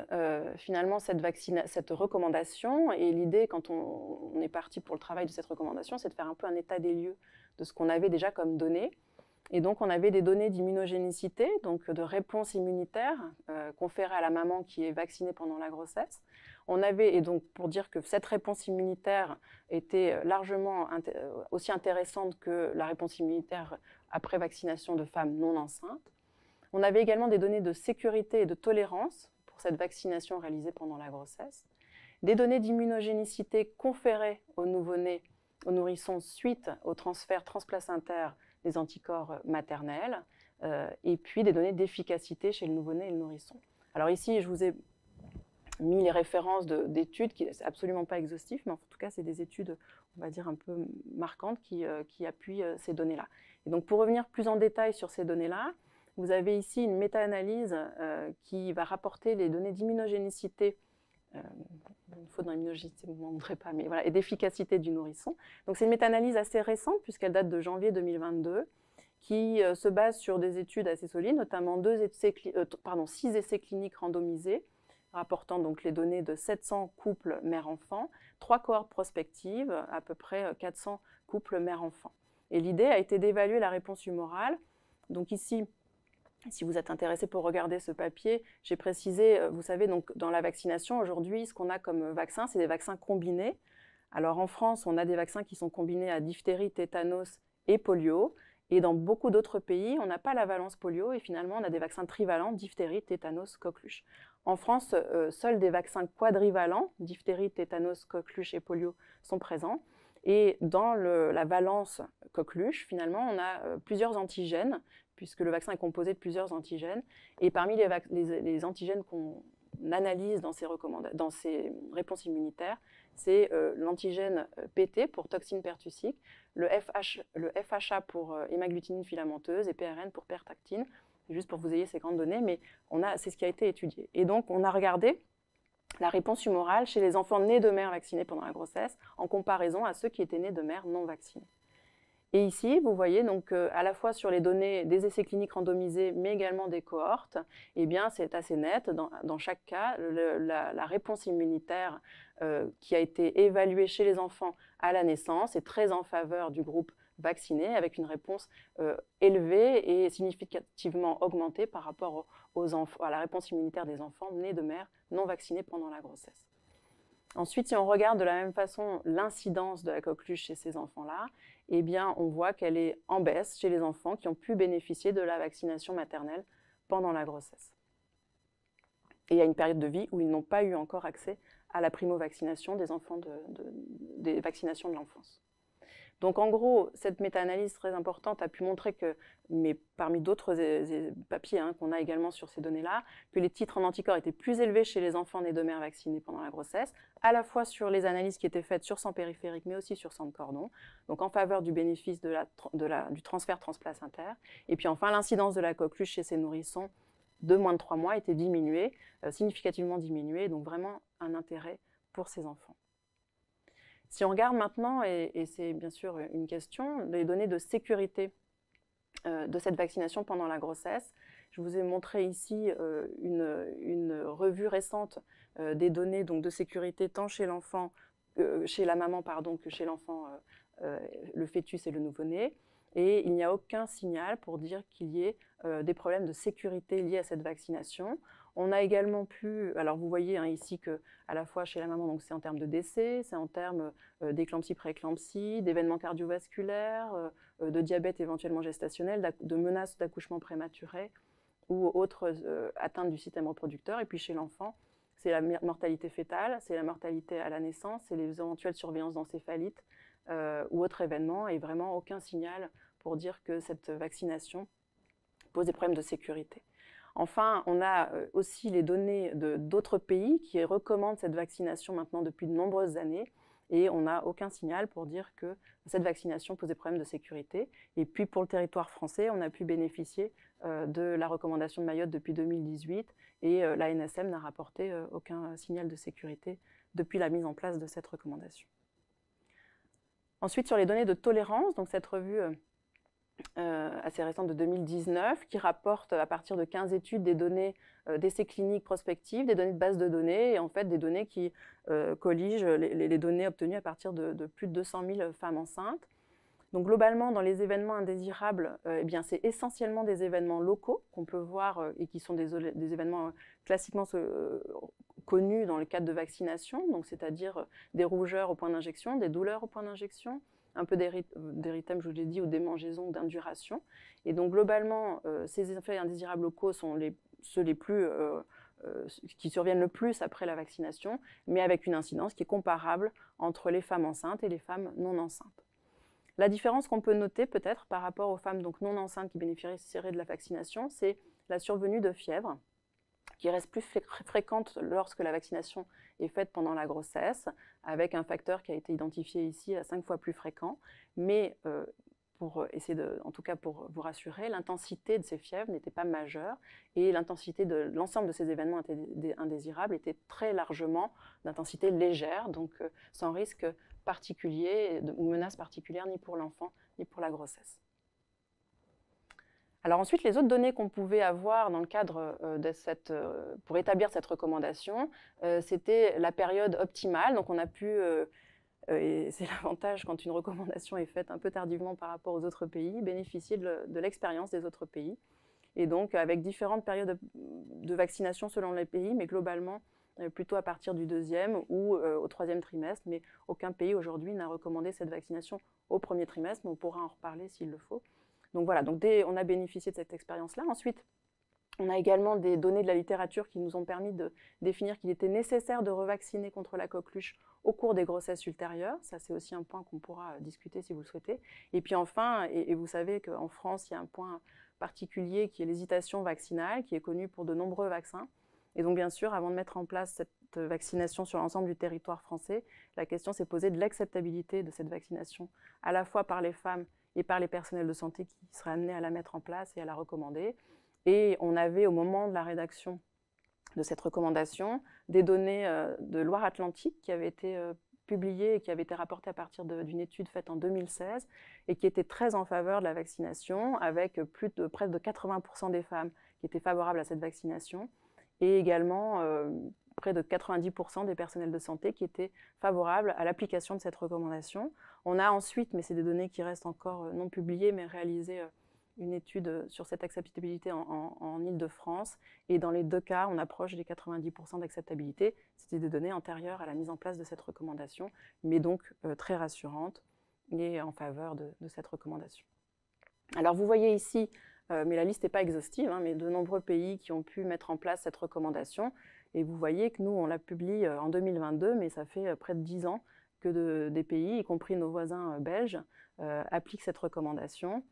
Speaker 3: finalement cette recommandation? Et l'idée, quand on est parti pour le travail de cette recommandation, c'est de faire un peu un état des lieux de ce qu'on avait déjà comme données. Et donc, on avait des données d'immunogénicité, donc de réponse immunitaire conférée à la maman qui est vaccinée pendant la grossesse. On avait, et donc pour dire que cette réponse immunitaire était largement aussi intéressante que la réponse immunitaire après vaccination de femmes non enceintes. On avait également des données de sécurité et de tolérance pour cette vaccination réalisée pendant la grossesse, des données d'immunogénicité conférées aux nouveau-nés, aux nourrissons suite au transfert transplacentaire des anticorps maternels, et puis des données d'efficacité chez le nouveau-né et le nourrisson. Alors ici, je vous ai mis les références d'études, qui sont absolument pas exhaustives, mais en tout cas, c'est des études, on va dire, un peu marquantes qui appuient ces données-là. Et donc, pour revenir plus en détail sur ces données-là, vous avez ici une méta-analyse qui va rapporter les données d'immunogénicité, une faute dans l'immunogénicité, vous ne m'en montrez pas, mais voilà, et d'efficacité du nourrisson. Donc c'est une méta-analyse assez récente, puisqu'elle date de janvier 2022, qui se base sur des études assez solides, notamment 6 essais cliniques randomisés, rapportant donc les données de 700 couples mère-enfant, 3 cohortes prospectives, à peu près 400 couples mère-enfant. Et l'idée a été d'évaluer la réponse humorale. Donc ici, si vous êtes intéressé pour regarder ce papier, j'ai précisé, vous savez, donc dans la vaccination, aujourd'hui, ce qu'on a comme vaccin, c'est des vaccins combinés. Alors en France, on a des vaccins qui sont combinés à diphtérie, tétanos et polio. Et dans beaucoup d'autres pays, on n'a pas la valence polio, et finalement, on a des vaccins trivalents, diphtérie, tétanos, coqueluche. En France, seuls des vaccins quadrivalents, diphtérie, tétanos, coqueluche et polio, sont présents. Et dans la valence coqueluche, finalement, on a plusieurs antigènes, puisque le vaccin est composé de plusieurs antigènes. Et parmi les antigènes qu'on analyse dans ces réponses immunitaires, c'est l'antigène PT pour toxine pertussique, le FHA pour hémagglutinine filamenteuse et PRN pour pertactine, juste pour que vous ayez ces grandes données, mais c'est ce qui a été étudié. Et donc, on a regardé la réponse humorale chez les enfants nés de mères vaccinées pendant la grossesse, en comparaison à ceux qui étaient nés de mères non vaccinées. Et ici, vous voyez donc à la fois sur les données des essais cliniques randomisés, mais également des cohortes, eh bien c'est assez net. Dans chaque cas, la réponse immunitaire qui a été évaluée chez les enfants à la naissance est très en faveur du groupe vacciné, avec une réponse élevée et significativement augmentée par rapport à la réponse immunitaire des enfants nés de mères non vaccinés pendant la grossesse. Ensuite, si on regarde de la même façon l'incidence de la coqueluche chez ces enfants-là, eh bien, on voit qu'elle est en baisse chez les enfants qui ont pu bénéficier de la vaccination maternelle pendant la grossesse. Et il y a une période de vie où ils n'ont pas eu encore accès à la primo-vaccination des enfants des vaccinations de l'enfance. Donc en gros, cette méta-analyse très importante a pu montrer que, mais parmi d'autres papiers qu'on a également sur ces données-là, que les titres en anticorps étaient plus élevés chez les enfants nés de mères vaccinées pendant la grossesse, à la fois sur les analyses qui étaient faites sur sang périphérique, mais aussi sur sang de cordon, donc en faveur du bénéfice du transfert transplacentaire. Et puis enfin, l'incidence de la coqueluche chez ces nourrissons de moins de 3 mois était diminuée, significativement diminuée, donc vraiment un intérêt pour ces enfants. Si on regarde maintenant, et c'est bien sûr une question, les données de sécurité de cette vaccination pendant la grossesse, je vous ai montré ici une revue récente des données donc, de sécurité tant chez l'enfant, chez la maman pardon, que chez l'enfant, le fœtus et le nouveau-né. Et il n'y a aucun signal pour dire qu'il y ait des problèmes de sécurité liés à cette vaccination. On a également pu, alors vous voyez ici que à la fois chez la maman, donc c'est en termes de décès, c'est en termes d'éclampsie, prééclampsie, d'événements cardiovasculaires, de diabète éventuellement gestationnel, de menaces d'accouchement prématuré ou autres atteintes du système reproducteur. Et puis chez l'enfant, c'est la mortalité fœtale, c'est la mortalité à la naissance, c'est les éventuelles surveillances d'encéphalite ou autres événements, et vraiment aucun signal pour dire que cette vaccination pose des problèmes de sécurité. Enfin, on a aussi les données d'autres pays qui recommandent cette vaccination maintenant depuis de nombreuses années, et on n'a aucun signal pour dire que cette vaccination pose des problèmes de sécurité. Et puis pour le territoire français, on a pu bénéficier de la recommandation de Mayotte depuis 2018, et l'ANSM n'a rapporté aucun signal de sécurité depuis la mise en place de cette recommandation. Ensuite, sur les données de tolérance, donc cette revue assez récente de 2019, qui rapporte à partir de 15 études des données d'essais cliniques prospectives, des données de base de données, et en fait des données qui colligent les données obtenues à partir de plus de 200 000 femmes enceintes. Donc globalement, dans les événements indésirables, eh bien, c'est essentiellement des événements locaux qu'on peut voir et qui sont des événements classiquement connus dans le cadre de vaccination, donc c'est-à-dire des rougeurs au point d'injection, des douleurs au point d'injection, un peu d'érythème, je vous l'ai dit, ou d'hémangiaison, d'induration. Et donc globalement, ces effets indésirables locaux sont ceux qui surviennent le plus après la vaccination, mais avec une incidence qui est comparable entre les femmes enceintes et les femmes non enceintes. La différence qu'on peut noter peut-être par rapport aux femmes donc non enceintes qui bénéficieraient de la vaccination, c'est la survenue de fièvre, qui reste plus fréquente lorsque la vaccination est faite pendant la grossesse, avec un facteur qui a été identifié ici à 5 fois plus fréquent. Mais pour essayer en tout cas pour vous rassurer, l'intensité de ces fièvres n'était pas majeure, et l'intensité de l'ensemble de ces événements indésirables était très largement d'intensité légère, donc sans risque particulier ou menace particulière ni pour l'enfant ni pour la grossesse. Alors ensuite, les autres données qu'on pouvait avoir dans le cadre pour établir cette recommandation, c'était la période optimale. Donc on a pu, et c'est l'avantage quand une recommandation est faite un peu tardivement par rapport aux autres pays, bénéficier de l'expérience des autres pays. Et donc avec différentes périodes de vaccination selon les pays, mais globalement plutôt à partir du 2e ou au 3e trimestre. Mais aucun pays aujourd'hui n'a recommandé cette vaccination au 1er trimestre, mais on pourra en reparler s'il le faut. Donc voilà, on a bénéficié de cette expérience-là. Ensuite, on a également des données de la littérature qui nous ont permis de définir qu'il était nécessaire de revacciner contre la coqueluche au cours des grossesses ultérieures. Ça, c'est aussi un point qu'on pourra discuter si vous le souhaitez. Et puis enfin, et vous savez qu'en France, il y a un point particulier qui est l'hésitation vaccinale, qui est connue pour de nombreux vaccins. Et donc, bien sûr, avant de mettre en place cette vaccination sur l'ensemble du territoire français, la question s'est posée de l'acceptabilité de cette vaccination, à la fois par les femmes et par les personnels de santé qui seraient amenés à la mettre en place et à la recommander. Et on avait, au moment de la rédaction de cette recommandation, des données de Loire-Atlantique qui avaient été publiées et qui avaient été rapportées à partir d'une étude faite en 2016 et qui étaient très en faveur de la vaccination, avec près de 80% des femmes qui étaient favorables à cette vaccination, et également près de 90% des personnels de santé qui étaient favorables à l'application de cette recommandation. On a ensuite, mais c'est des données qui restent encore non publiées, mais réalisé une étude sur cette acceptabilité en Île-de-France. Et dans les 2 cas, on approche des 90% d'acceptabilité. C'était des données antérieures à la mise en place de cette recommandation, mais donc très rassurantes et en faveur de cette recommandation. Alors vous voyez ici, mais la liste n'est pas exhaustive, hein, mais de nombreux pays qui ont pu mettre en place cette recommandation. Et vous voyez que nous, on la publie en 2022, mais ça fait près de 10 ans que des pays, y compris nos voisins belges, appliquent cette recommandation.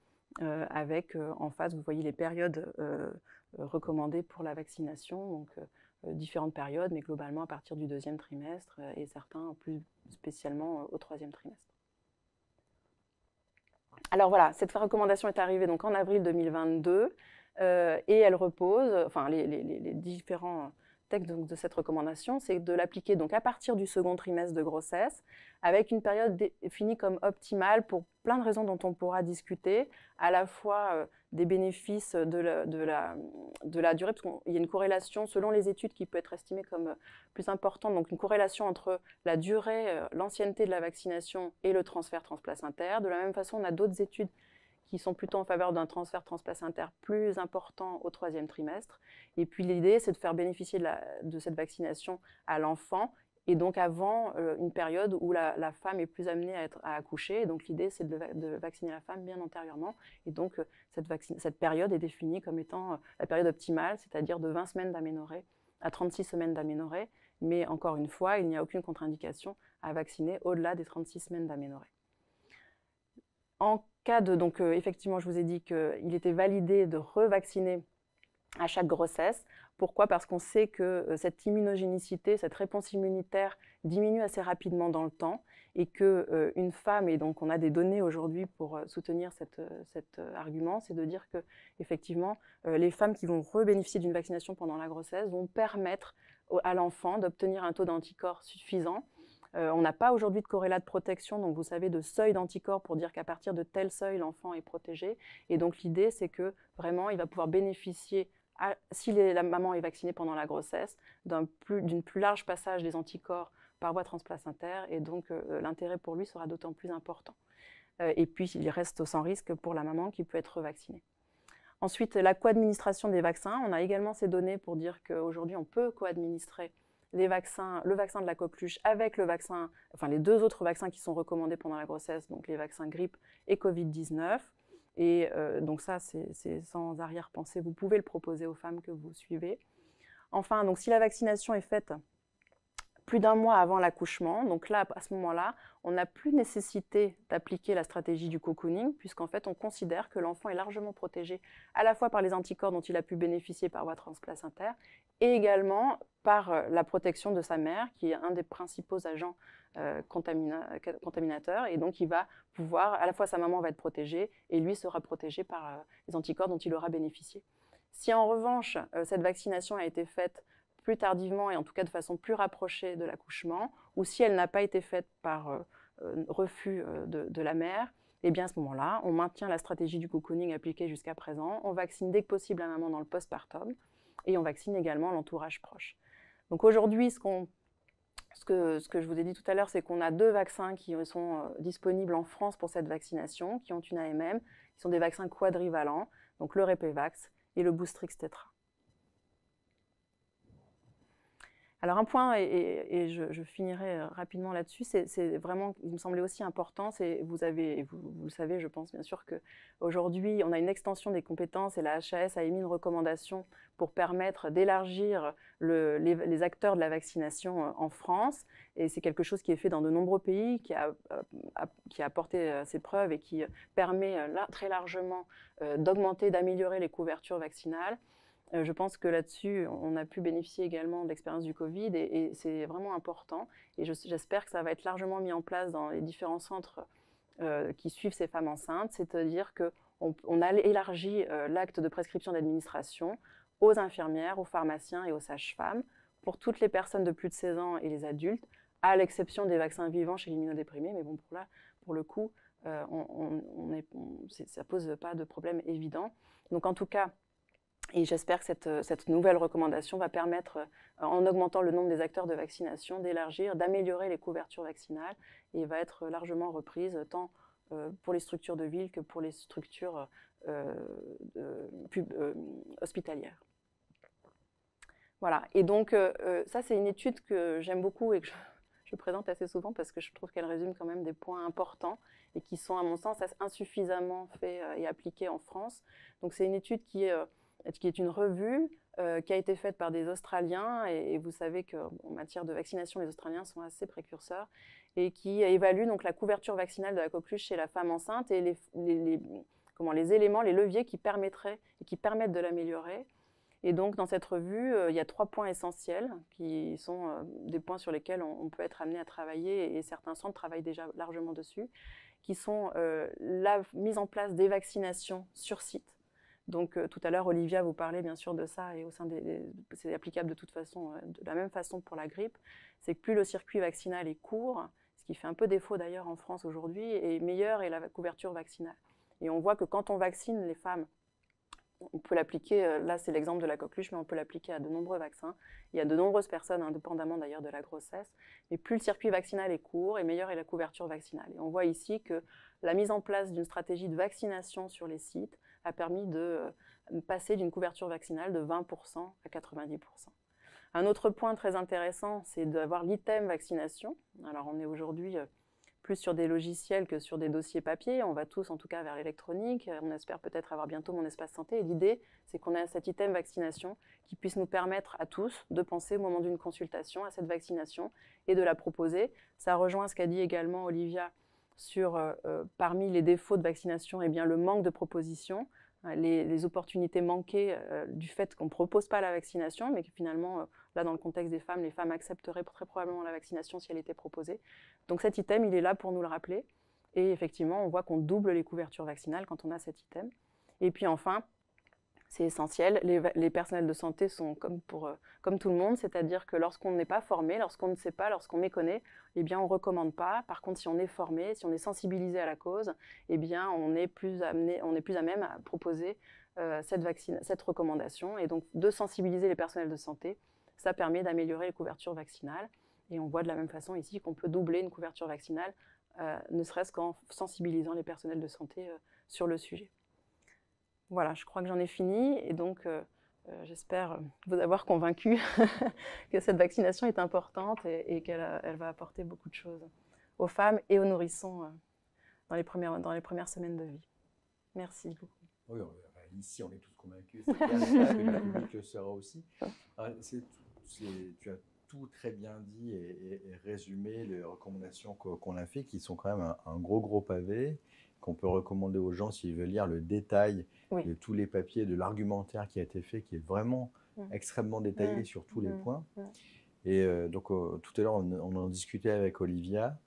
Speaker 3: Avec en face, vous voyez les périodes recommandées pour la vaccination, donc différentes périodes, mais globalement à partir du 2e trimestre et certains plus spécialement au 3e trimestre. Alors voilà, cette recommandation est arrivée donc en avril 2022 et elle repose, enfin les différents textes donc, de cette recommandation, c'est de l'appliquer donc à partir du 2e trimestre de grossesse, avec une période définie comme optimale pour plein de raisons dont on pourra discuter, à la fois des bénéfices de la durée, parce qu'il y a une corrélation selon les études qui peut être estimée comme plus importante, donc une corrélation entre la durée, l'ancienneté de la vaccination et le transfert transplacentaire. De la même façon, on a d'autres études qui sont plutôt en faveur d'un transfert transplacentaire plus important au 3e trimestre. Et puis l'idée, c'est de faire bénéficier de cette vaccination à l'enfant, et donc avant une période où la femme est plus amenée à accoucher. Et donc l'idée, c'est de vacciner la femme bien antérieurement. Et donc cette période est définie comme étant la période optimale, c'est-à-dire de 20 semaines d'aménorrhée à 36 semaines d'aménorrhée. Mais encore une fois, il n'y a aucune contre-indication à vacciner au-delà des 36 semaines d'aménorrhée. En cas de, donc effectivement, je vous ai dit qu'il était validé de revacciner à chaque grossesse. Pourquoi? Parce qu'on sait que cette immunogénicité, cette réponse immunitaire diminue assez rapidement dans le temps et qu'une femme, et donc on a des données aujourd'hui pour soutenir cet argument, c'est de dire que effectivement, les femmes qui vont rebénéficier d'une vaccination pendant la grossesse vont permettre à l'enfant d'obtenir un taux d'anticorps suffisant. On n'a pas aujourd'hui de corrélat de protection, donc vous savez, de seuil d'anticorps pour dire qu'à partir de tel seuil, l'enfant est protégé. Et donc l'idée, c'est que vraiment, il va pouvoir bénéficier, si la maman est vaccinée pendant la grossesse, d'un plus large passage des anticorps par voie transplacentaire. Et donc l'intérêt pour lui sera d'autant plus important. Et puis, il reste sans risque pour la maman qui peut être revaccinée. Ensuite, la co-administration des vaccins. On a également ces données pour dire qu'aujourd'hui, on peut co-administrer le vaccin de la coqueluche avec les 2 autres vaccins qui sont recommandés pendant la grossesse, donc les vaccins grippe et Covid-19. Et donc ça, c'est sans arrière-pensée, vous pouvez le proposer aux femmes que vous suivez. Enfin, donc si la vaccination est faite plus d'1 mois avant l'accouchement, donc là, à ce moment-là, on n'a plus nécessité d'appliquer la stratégie du cocooning, puisqu'en fait, on considère que l'enfant est largement protégé à la fois par les anticorps dont il a pu bénéficier par voie transplacentaire, et également par la protection de sa mère, qui est un des principaux agents contaminateurs, et donc il va pouvoir, à la fois sa maman va être protégée, et lui sera protégé par les anticorps dont il aura bénéficié. Si en revanche, cette vaccination a été faite plus tardivement et en tout cas de façon plus rapprochée de l'accouchement, ou si elle n'a pas été faite par refus de la mère, et bien à ce moment-là, on maintient la stratégie du cocooning appliquée jusqu'à présent, on vaccine dès que possible la maman dans le postpartum, et on vaccine également l'entourage proche. Donc aujourd'hui, ce que je vous ai dit tout à l'heure, c'est qu'on a 2 vaccins qui sont disponibles en France pour cette vaccination, qui ont une AMM, qui sont des vaccins quadrivalents, donc le Repevax et le Boostrix Tetra. Alors un point, et je finirai rapidement là-dessus, c'est vraiment, il me semblait aussi important, vous le savez, je pense bien sûr qu'aujourd'hui, on a une extension des compétences et la HAS a émis une recommandation pour permettre d'élargir les acteurs de la vaccination en France. Et c'est quelque chose qui est fait dans de nombreux pays, qui a apporté ses preuves et qui permet très largement d'augmenter, d'améliorer les couvertures vaccinales. Je pense que là-dessus, on a pu bénéficier également de l'expérience du Covid et c'est vraiment important. Et j'espère que ça va être largement mis en place dans les différents centres qui suivent ces femmes enceintes, c'est-à-dire qu'on a élargi l'acte de prescription d'administration aux infirmières, aux pharmaciens et aux sages-femmes pour toutes les personnes de plus de 16 ans et les adultes, à l'exception des vaccins vivants chez l'immunodéprimé. Mais bon, pour le coup, ça ne pose pas de problème évident. Donc en tout cas, et j'espère que cette nouvelle recommandation va permettre, en augmentant le nombre des acteurs de vaccination, d'élargir, d'améliorer les couvertures vaccinales et va être largement reprise tant pour les structures de ville que pour les structures hospitalières. Voilà, et donc ça c'est une étude que j'aime beaucoup et que je présente assez souvent parce que je trouve qu'elle résume quand même des points importants et qui sont à mon sens insuffisamment faits et appliqués en France. Donc c'est une étude qui est une revue qui a été faite par des Australiens et vous savez qu'en matière de vaccination les Australiens sont assez précurseurs et qui évalue donc la couverture vaccinale de la coqueluche chez la femme enceinte et les éléments, les leviers qui permettraient et qui permettent de l'améliorer. Et donc, dans cette revue, il y a 3 points essentiels qui sont des points sur lesquels on peut être amené à travailler et certains centres travaillent déjà largement dessus, qui sont la mise en place des vaccinations sur site. Donc, tout à l'heure, Olivia vous parlait bien sûr de ça et c'est applicable de toute façon, de la même façon pour la grippe. C'est que plus le circuit vaccinal est court, ce qui fait un peu défaut d'ailleurs en France aujourd'hui, et meilleure est la couverture vaccinale. Et on voit que quand on vaccine les femmes, on peut l'appliquer, là c'est l'exemple de la coqueluche, mais on peut l'appliquer à de nombreux vaccins. Il y a de nombreuses personnes, indépendamment d'ailleurs de la grossesse. Mais plus le circuit vaccinal est court, et meilleure est la couverture vaccinale. Et on voit ici que la mise en place d'une stratégie de vaccination sur les sites a permis de passer d'une couverture vaccinale de 20% à 90%. Un autre point très intéressant, c'est d'avoir l'item vaccination. Alors on est aujourd'hui plus sur des logiciels que sur des dossiers papier. On va tous en tout cas vers l'électronique. On espère peut-être avoir bientôt mon espace santé. Et l'idée, c'est qu'on ait cet item vaccination qui puisse nous permettre à tous de penser au moment d'une consultation à cette vaccination et de la proposer. Ça rejoint ce qu'a dit également Olivia sur, parmi les défauts de vaccination, eh bien, le manque de propositions, les opportunités manquées du fait qu'on ne propose pas la vaccination, mais que finalement, là dans le contexte des femmes, les femmes accepteraient très probablement la vaccination si elle était proposée. Donc cet item, il est là pour nous le rappeler. Et effectivement, on voit qu'on double les couvertures vaccinales quand on a cet item. Et puis enfin, c'est essentiel, les personnels de santé sont comme tout le monde, c'est-à-dire que lorsqu'on n'est pas formé, lorsqu'on ne sait pas, lorsqu'on méconnaît, eh bien on ne recommande pas. Par contre, si on est formé, si on est sensibilisé à la cause, eh bien on est plus à même à proposer cette recommandation. Et donc de sensibiliser les personnels de santé, ça permet d'améliorer les couvertures vaccinales. Et on voit de la même façon ici qu'on peut doubler une couverture vaccinale, ne serait-ce qu'en sensibilisant les personnels de santé sur le sujet. Voilà, je crois que j'en ai fini et donc j'espère vous avoir convaincu que cette vaccination est importante et qu'elle va apporter beaucoup de choses aux femmes et aux nourrissons dans les premières semaines de vie. Merci beaucoup.
Speaker 1: Oui, ici on est tous convaincus, c'est clair, que le public le sera aussi. Tu as tout très bien dit et résumé les recommandations qu'on a fait, qui sont quand même un gros pavé, qu'on peut recommander aux gens s'ils veulent lire le détail de tous les papiers, de l'argumentaire qui a été fait, qui est vraiment extrêmement détaillé sur tous les points. Et donc tout à l'heure, on en discutait avec Olivia,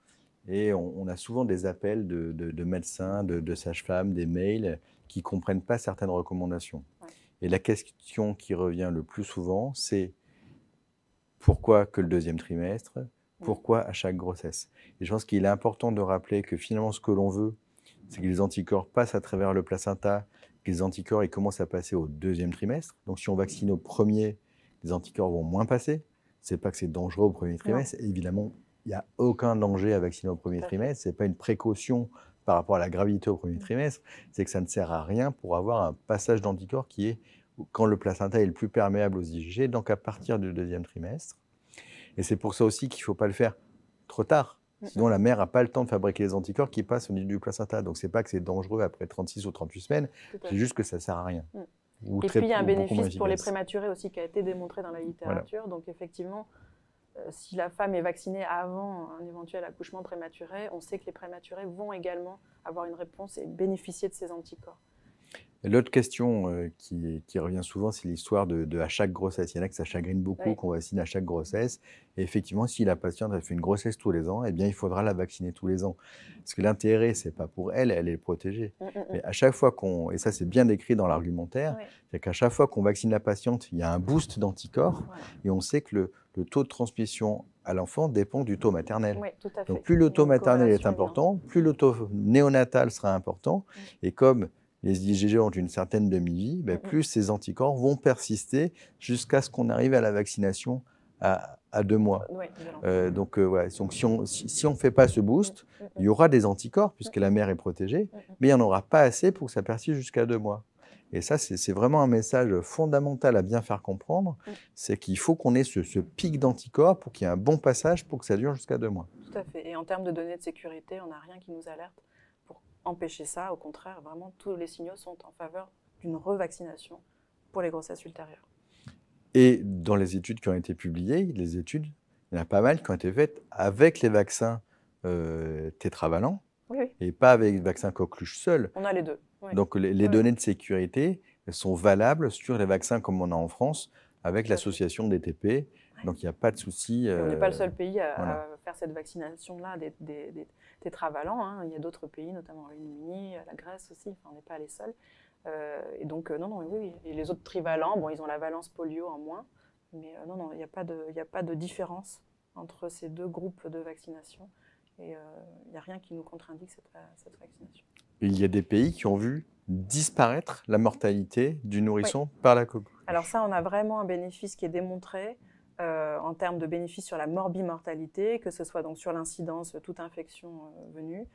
Speaker 1: et on a souvent des appels de médecins, de sages-femmes, des mails qui ne comprennent pas certaines recommandations. Et la question qui revient le plus souvent, c'est pourquoi que le 2e trimestre? Pourquoi à chaque grossesse? Et je pense qu'il est important de rappeler que finalement, ce que l'on veut, c'est que les anticorps passent à travers le placenta, que les anticorps ils commencent à passer au 2e trimestre. Donc si on vaccine au 1er, les anticorps vont moins passer. Ce n'est pas que c'est dangereux au 1er trimestre. Évidemment, il n'y a aucun danger à vacciner au 1er trimestre. Ce n'est pas une précaution par rapport à la gravité au 1er trimestre. C'est que ça ne sert à rien pour avoir un passage d'anticorps qui est quand le placenta est le plus perméable aux IgG, donc à partir du 2e trimestre. Et c'est pour ça aussi qu'il ne faut pas le faire trop tard. Sinon, la mère n'a pas le temps de fabriquer les anticorps qui passent au niveau du placenta. Donc, ce n'est pas que c'est dangereux après 36 ou 38 semaines, c'est juste que ça ne sert à rien.
Speaker 3: Et puis, il y a un bénéfice pour les prématurés aussi qui a été démontré dans la littérature. Voilà. Donc, effectivement, si la femme est vaccinée avant un éventuel accouchement prématuré, on sait que les prématurés vont également avoir une réponse et bénéficier de ces anticorps.
Speaker 1: L'autre question qui revient souvent, c'est l'histoire de à chaque grossesse. Il y en a que ça chagrine beaucoup qu'on vaccine à chaque grossesse. Et effectivement, si la patiente a fait une grossesse tous les ans, eh bien, il faudra la vacciner tous les ans. Parce que l'intérêt, ce n'est pas pour elle, elle est protégée. Mais à chaque fois et ça c'est bien décrit dans l'argumentaire, c'est qu'à chaque fois qu'on vaccine la patiente, il y a un boost d'anticorps. Et on sait que le taux de transmission à l'enfant dépend du taux maternel. Donc plus le taux maternel est important, plus le taux néonatal sera important. Et comme les IgG ont une certaine demi-vie, plus ces anticorps vont persister jusqu'à ce qu'on arrive à la vaccination à à 2 mois.
Speaker 3: Oui, de l'enfant.
Speaker 1: Donc, si on ne fait pas ce boost, il y aura des anticorps puisque la mère est protégée, mais il n'y en aura pas assez pour que ça persiste jusqu'à 2 mois. Et ça, c'est vraiment un message fondamental à bien faire comprendre, c'est qu'il faut qu'on ait ce pic d'anticorps pour qu'il y ait un bon passage pour que ça dure jusqu'à 2 mois.
Speaker 3: Tout à fait. Et en termes de données de sécurité, on n'a rien qui nous alerte pour empêcher ça. Au contraire, vraiment, tous les signaux sont en faveur d'une revaccination pour les grossesses ultérieures.
Speaker 1: Et dans les études qui ont été publiées, il y en a pas mal qui ont été faites avec les vaccins tétravalents et pas avec les vaccins coqueluche seuls.
Speaker 3: On a les deux. Oui.
Speaker 1: Donc les données de sécurité sont valables sur les vaccins comme on a en France avec l'association DTP. Donc il n'y a pas de souci.
Speaker 3: On n'est pas le seul pays à faire cette vaccination-là des tétravalents. Hein. Il y a d'autres pays, notamment au Royaume-Uni, la Grèce aussi. Enfin, on n'est pas les seuls. Et donc, oui. Et les autres trivalents, bon, ils ont la valence polio en moins. Mais il n'y a pas de différence entre ces deux groupes de vaccination. Et il n'y a rien qui nous contre-indique cette vaccination.
Speaker 1: Il y a des pays qui ont vu disparaître la mortalité du nourrisson par la coqueluche.
Speaker 3: Alors ça, on a vraiment un bénéfice qui est démontré en termes de bénéfice sur la morbimortalité, que ce soit donc sur l'incidence, toute infection venue,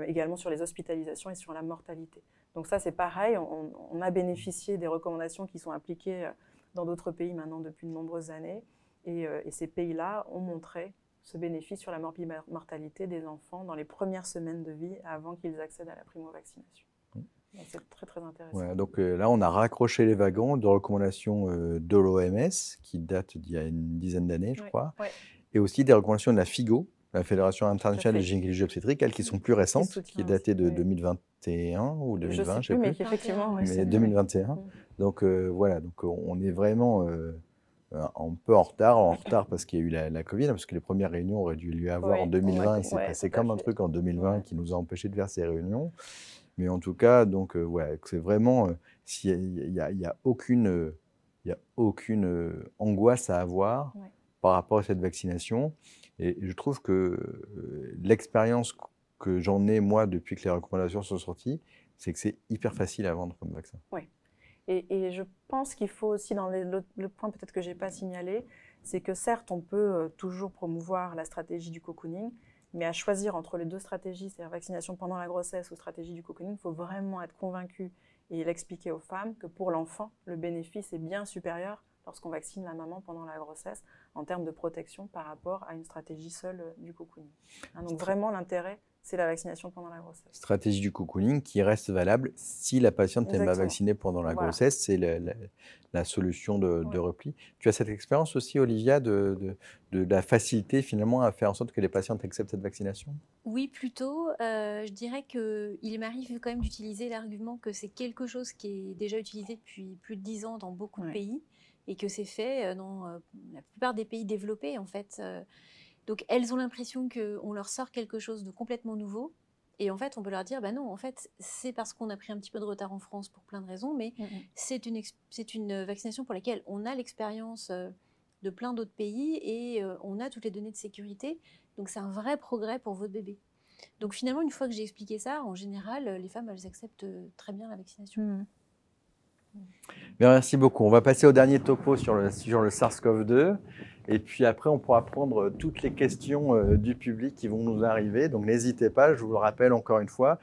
Speaker 3: également sur les hospitalisations et sur la mortalité. Donc ça, c'est pareil, on a bénéficié des recommandations qui sont appliquées dans d'autres pays maintenant depuis de nombreuses années. Et ces pays-là ont montré ce bénéfice sur la morbimortalité des enfants dans les premières semaines de vie avant qu'ils accèdent à la primo-vaccination. C'est très, très intéressant.
Speaker 1: Ouais, donc là, on a raccroché les wagons de recommandations de l'OMS, qui datent d'il y a une dizaine d'années, je crois, et aussi des recommandations de la FIGO, la Fédération internationale des gynécologies obstétriques, elles qui sont plus récentes, qui est datée de 2021 ou 2020, je ne sais plus. Mais 2021. Donc voilà, donc on est vraiment un peu en retard parce qu'il y a eu la Covid, parce que les premières réunions auraient dû lieu avoir en 2020, il s'est passé comme un truc en 2020 qui nous a empêchés de faire ces réunions. Mais en tout cas, donc, c'est vraiment, il n'y a aucune angoisse à avoir par rapport à cette vaccination. Et je trouve que l'expérience que j'en ai, moi, depuis que les recommandations sont sorties, c'est que c'est hyper facile à vendre comme vaccin.
Speaker 3: Oui. Et je pense qu'il faut aussi, dans le point peut-être que je n'ai pas signalé, c'est que certes, on peut toujours promouvoir la stratégie du cocooning, mais à choisir entre les deux stratégies, c'est-à-dire vaccination pendant la grossesse ou stratégie du cocooning, il faut vraiment être convaincu et l'expliquer aux femmes que pour l'enfant, le bénéfice est bien supérieur lorsqu'on vaccine la maman pendant la grossesse en termes de protection par rapport à une stratégie seule du cocooning. Hein, donc vraiment, l'intérêt, c'est la vaccination pendant la grossesse.
Speaker 1: Stratégie du cocooning qui reste valable si la patiente n'est pas vaccinée pendant la grossesse, c'est la solution de repli. Tu as cette expérience aussi, Olivia, de la facilité finalement à faire en sorte que les patientes acceptent cette vaccination?
Speaker 2: Oui, plutôt. Je dirais qu'il m'arrive quand même d'utiliser l'argument que c'est quelque chose qui est déjà utilisé depuis plus de 10 ans dans beaucoup de pays et que c'est fait dans la plupart des pays développés en fait. Donc elles ont l'impression qu'on leur sort quelque chose de complètement nouveau. Et en fait, on peut leur dire, bah non, en fait, c'est parce qu'on a pris un petit peu de retard en France pour plein de raisons, mais c'est une vaccination pour laquelle on a l'expérience de plein d'autres pays et on a toutes les données de sécurité. Donc c'est un vrai progrès pour votre bébé. Donc finalement, une fois que j'ai expliqué ça, en général, les femmes, elles acceptent très bien la vaccination.
Speaker 1: Bien, merci beaucoup. On va passer au dernier topo sur le SARS-CoV-2. Et puis après, on pourra prendre toutes les questions du public qui vont nous arriver. Donc n'hésitez pas, je vous le rappelle encore une fois,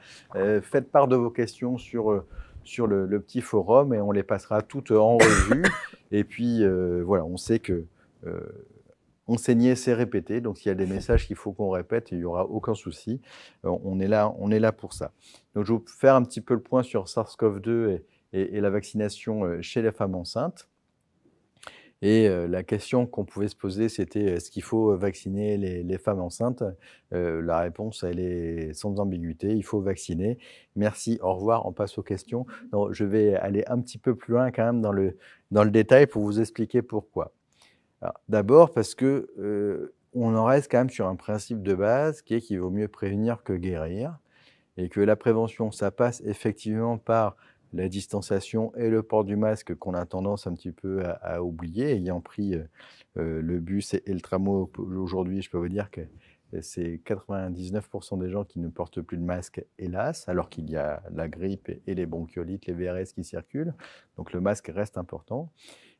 Speaker 1: faites part de vos questions sur le petit forum et on les passera toutes en revue. Et puis voilà, on sait que enseigner, c'est répéter. Donc s'il y a des messages qu'il faut qu'on répète, il n'y aura aucun souci. On est là pour ça. Donc je vais vous faire un petit peu le point sur SARS-CoV-2 et la vaccination chez les femmes enceintes. Et la question qu'on pouvait se poser, c'était est-ce qu'il faut vacciner les femmes enceintes? La réponse, elle est sans ambiguïté, il faut vacciner. Merci, au revoir, on passe aux questions. Donc, je vais aller un petit peu plus loin quand même dans le détail pour vous expliquer pourquoi. D'abord parce que on en reste quand même sur un principe de base qui est qu'il vaut mieux prévenir que guérir et que la prévention, ça passe effectivement par la distanciation et le port du masque qu'on a tendance un petit peu à oublier. Ayant pris le bus et le tramway aujourd'hui, je peux vous dire que c'est 99% des gens qui ne portent plus de masque, hélas, alors qu'il y a la grippe et les bronchiolites, les VRS qui circulent. Donc le masque reste important.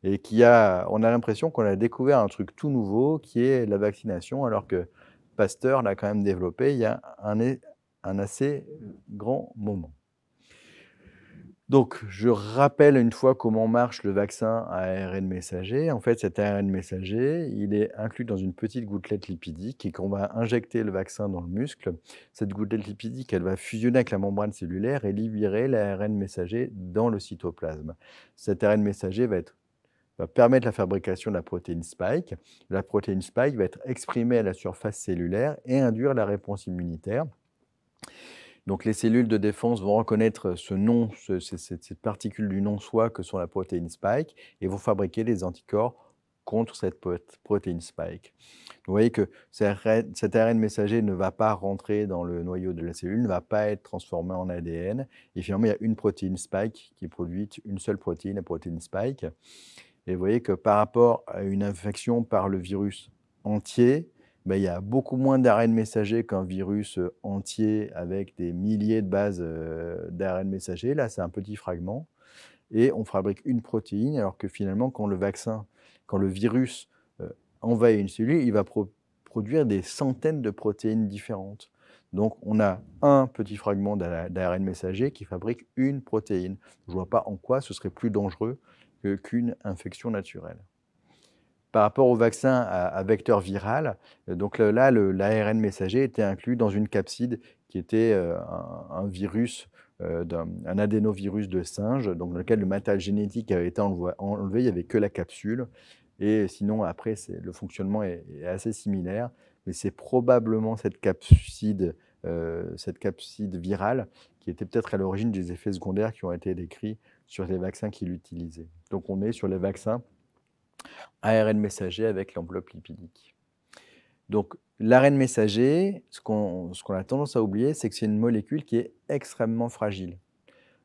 Speaker 1: Et on a l'impression qu'on a découvert un truc tout nouveau qui est la vaccination, alors que Pasteur l'a quand même développé il y a un assez grand moment. Donc, je rappelle une fois comment marche le vaccin à ARN messager. En fait, cet ARN messager, il est inclus dans une petite gouttelette lipidique et qu'on va injecter le vaccin dans le muscle. Cette gouttelette lipidique, elle va fusionner avec la membrane cellulaire et libérer l'ARN messager dans le cytoplasme. Cet ARN messager va permettre la fabrication de la protéine spike. La protéine spike va être exprimée à la surface cellulaire et induire la réponse immunitaire. Donc les cellules de défense vont reconnaître cette particule du non-soi que sont la protéine spike et vont fabriquer des anticorps contre cette protéine spike. Vous voyez que cet ARN messager ne va pas rentrer dans le noyau de la cellule, ne va pas être transformé en ADN. Et finalement, il y a une protéine spike qui est produite, une seule protéine, la protéine spike. Et vous voyez que par rapport à une infection par le virus entier, il y a beaucoup moins d'ARN messager qu'un virus entier avec des milliers de bases d'ARN messager. Là, c'est un petit fragment. Et on fabrique une protéine, alors que finalement, quand le virus envahit une cellule, il va produire des centaines de protéines différentes. Donc, on a un petit fragment d'ARN messager qui fabrique une protéine. Je ne vois pas en quoi ce serait plus dangereux qu'une infection naturelle. Par rapport au vaccin à vecteur viral, donc là, l'ARN messager était inclus dans une capside qui était un virus, un adénovirus de singe, donc dans lequel le matériel génétique avait été enlevé, il n'y avait que la capsule. Et sinon, après, le fonctionnement est assez similaire, mais c'est probablement cette capside virale qui était peut-être à l'origine des effets secondaires qui ont été décrits sur les vaccins qu'il utilisait. Donc on est sur les vaccins ARN messager avec l'enveloppe lipidique. Donc l'ARN messager, ce qu'on a tendance à oublier, c'est que c'est une molécule qui est extrêmement fragile.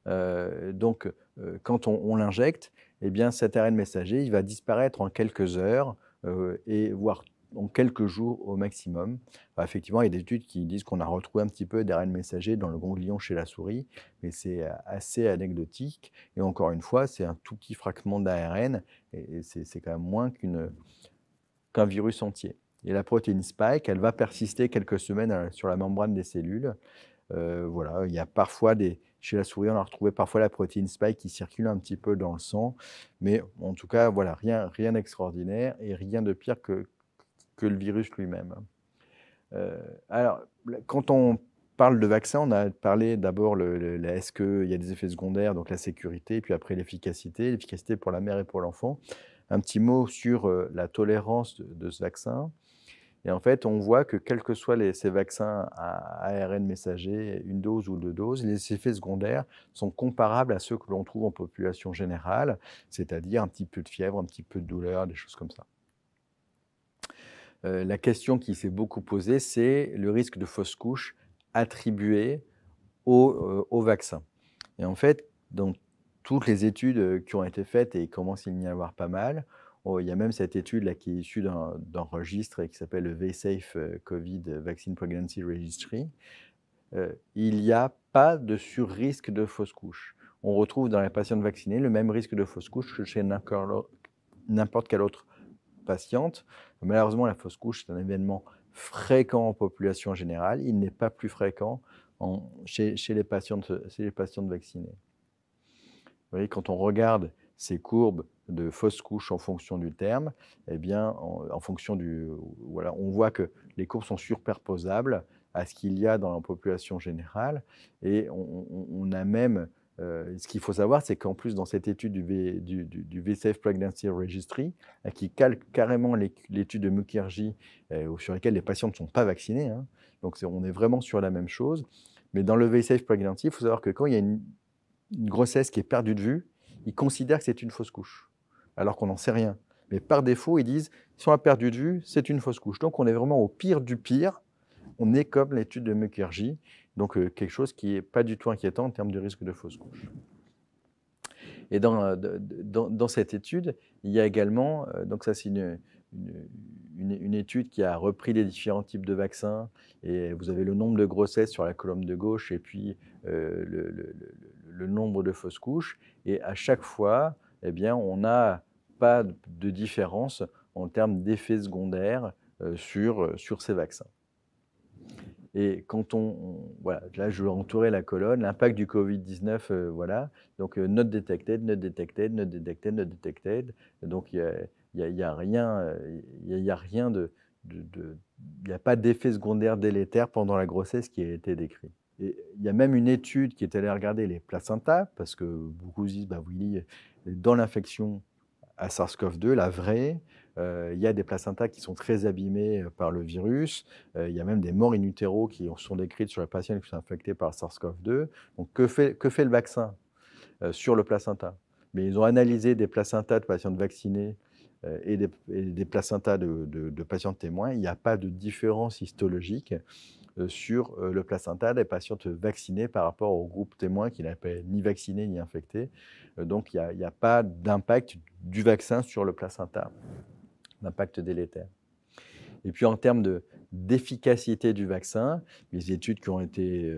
Speaker 1: Quand on l'injecte, eh bien, cet ARN messager, il va disparaître en quelques heures et voire en quelques jours au maximum. Alors, effectivement, il y a des études qui disent qu'on a retrouvé un petit peu d'ARN messager dans le ganglion chez la souris, mais c'est assez anecdotique. Et encore une fois, c'est un tout petit fragment d'ARN et c'est quand même moins qu'un virus entier. Et la protéine spike, elle va persister quelques semaines sur la membrane des cellules. Voilà, il y a parfois chez la souris, on a retrouvé parfois la protéine spike qui circule un petit peu dans le sang, mais en tout cas, voilà, rien d'extraordinaire et rien de pire que le virus lui-même. Alors, quand on parle de vaccin, on a parlé d'abord est-ce qu'il y a des effets secondaires, donc la sécurité, puis après l'efficacité pour la mère et pour l'enfant. Un petit mot sur la tolérance de ce vaccin. Et en fait, on voit que quels que soient ces vaccins à ARN messager, une dose ou deux doses, les effets secondaires sont comparables à ceux que l'on trouve en population générale, c'est-à-dire un petit peu de fièvre, un petit peu de douleur, des choses comme ça. La question qui s'est beaucoup posée, c'est le risque de fausse couche attribué au vaccin. Et en fait, dans toutes les études qui ont été faites, et il commence à y en avoir pas mal, il y a même cette étude-là qui est issue d'un registre qui s'appelle le VSafe COVID Vaccine Pregnancy Registry. Il n'y a pas de sur-risque de fausse couche. On retrouve dans les patientes vaccinées le même risque de fausse couche que chez n'importe quelle autre patiente. Malheureusement, la fausse couche, c'est un événement fréquent en population générale. Il n'est pas plus fréquent chez les patientes vaccinées. Vous voyez, quand on regarde ces courbes de fausse couche en fonction du terme, eh bien, en fonction voilà, on voit que les courbes sont superposables à ce qu'il y a dans la population générale. Et on a même, ce qu'il faut savoir, c'est qu'en plus, dans cette étude du VSafe Pregnancy Registry, qui calque carrément l'étude de Mukherjee, sur laquelle les patients ne sont pas vaccinés, hein, donc on est vraiment sur la même chose. Mais dans le VSafe Pregnancy, il faut savoir que quand il y a une grossesse qui est perdue de vue, ils considèrent que c'est une fausse couche, alors qu'on n'en sait rien. Mais par défaut, ils disent, si on a perdu de vue, c'est une fausse couche. Donc on est vraiment au pire du pire. On est comme l'étude de Mukherjee, donc quelque chose qui n'est pas du tout inquiétant en termes de risque de fausse couche. Et dans cette étude, il y a également, donc ça c'est une étude qui a repris les différents types de vaccins, et vous avez le nombre de grossesses sur la colonne de gauche, et puis le nombre de fausses couches, et à chaque fois, eh bien, on n'a pas de différence en termes d'effets secondaires sur ces vaccins. Et quand voilà, là je vais entourer la colonne, l'impact du Covid-19, voilà, donc not detected, not detected, not detected, not detected, donc il y a rien, il y a rien il n'y a pas d'effet secondaire délétère pendant la grossesse qui a été décrit. Et il y a même une étude qui est allée regarder les placentas, parce que beaucoup se disent, bah oui, dans l'infection à SARS-CoV-2, la vraie, il y a des placentas qui sont très abîmés par le virus. Il y a même des morts in utero qui sont décrites sur les patients qui sont infectés par SARS-CoV-2. Donc, que fait le vaccin sur le placenta? Mais ils ont analysé des placentas de patients vaccinés et des placentas de patients témoins. Il n'y a pas de différence histologique sur le placenta des patientes vaccinées par rapport au groupe témoin qui n'appelle ni vacciné ni infecté. Donc, il n'y a pas d'impact du vaccin sur le placenta, d'impact délétère. Et puis, en termes d'efficacité du vaccin, les études qui ont été,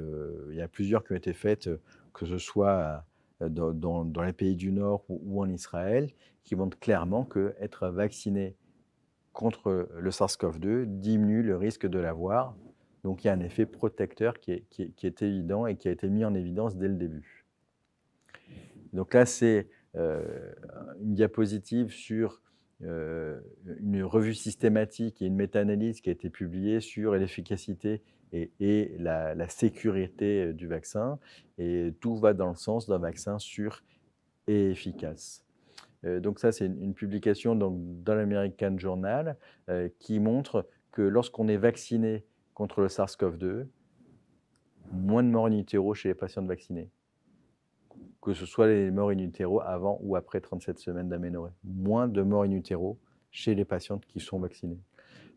Speaker 1: il y a plusieurs qui ont été faites, que ce soit dans les pays du Nord ou en Israël, qui montrent clairement qu'être vacciné contre le SARS-CoV-2 diminue le risque de l'avoir. Donc il y a un effet protecteur qui est évident et qui a été mis en évidence dès le début. Donc là, c'est une diapositive sur une revue systématique et une méta-analyse qui a été publiée sur l'efficacité et la sécurité du vaccin. Et tout va dans le sens d'un vaccin sûr et efficace. Donc ça, c'est une publication dans l'American Journal qui montre que lorsqu'on est vacciné contre le SARS-CoV-2, moins de morts in utero chez les patients vaccinés, que ce soit les morts in utero avant ou après 37 semaines d'aménorrhée. Moins de morts in utero chez les patientes qui sont vaccinées.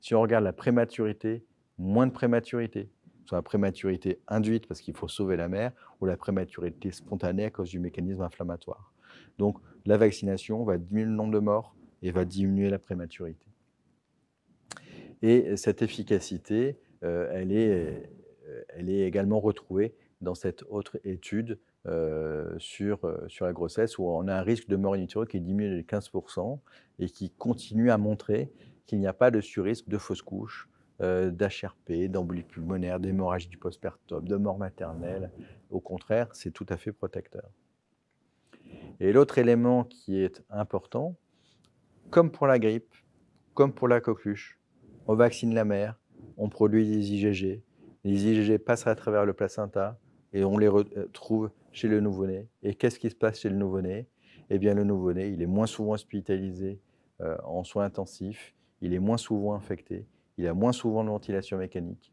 Speaker 1: Si on regarde la prématurité, moins de prématurité, soit la prématurité induite parce qu'il faut sauver la mère, ou la prématurité spontanée à cause du mécanisme inflammatoire. Donc la vaccination va diminuer le nombre de morts et va diminuer la prématurité. Et cette efficacité, elle est également retrouvée dans cette autre étude sur la grossesse, où on a un risque de mort in utero qui est diminué de 15% et qui continue à montrer qu'il n'y a pas de surrisque de fausse couche, d'HRP, d'embolie pulmonaire, d'hémorragie du postpartum, de mort maternelle. Au contraire, c'est tout à fait protecteur. Et l'autre élément qui est important, comme pour la grippe, comme pour la coqueluche, on vaccine la mère, on produit des IgG. Les IgG passent à travers le placenta et on les retrouve chez le nouveau-né. Et qu'est-ce qui se passe chez le nouveau-né? Eh bien, le nouveau-né, il est moins souvent hospitalisé en soins intensifs, il est moins souvent infecté, il a moins souvent de ventilation mécanique.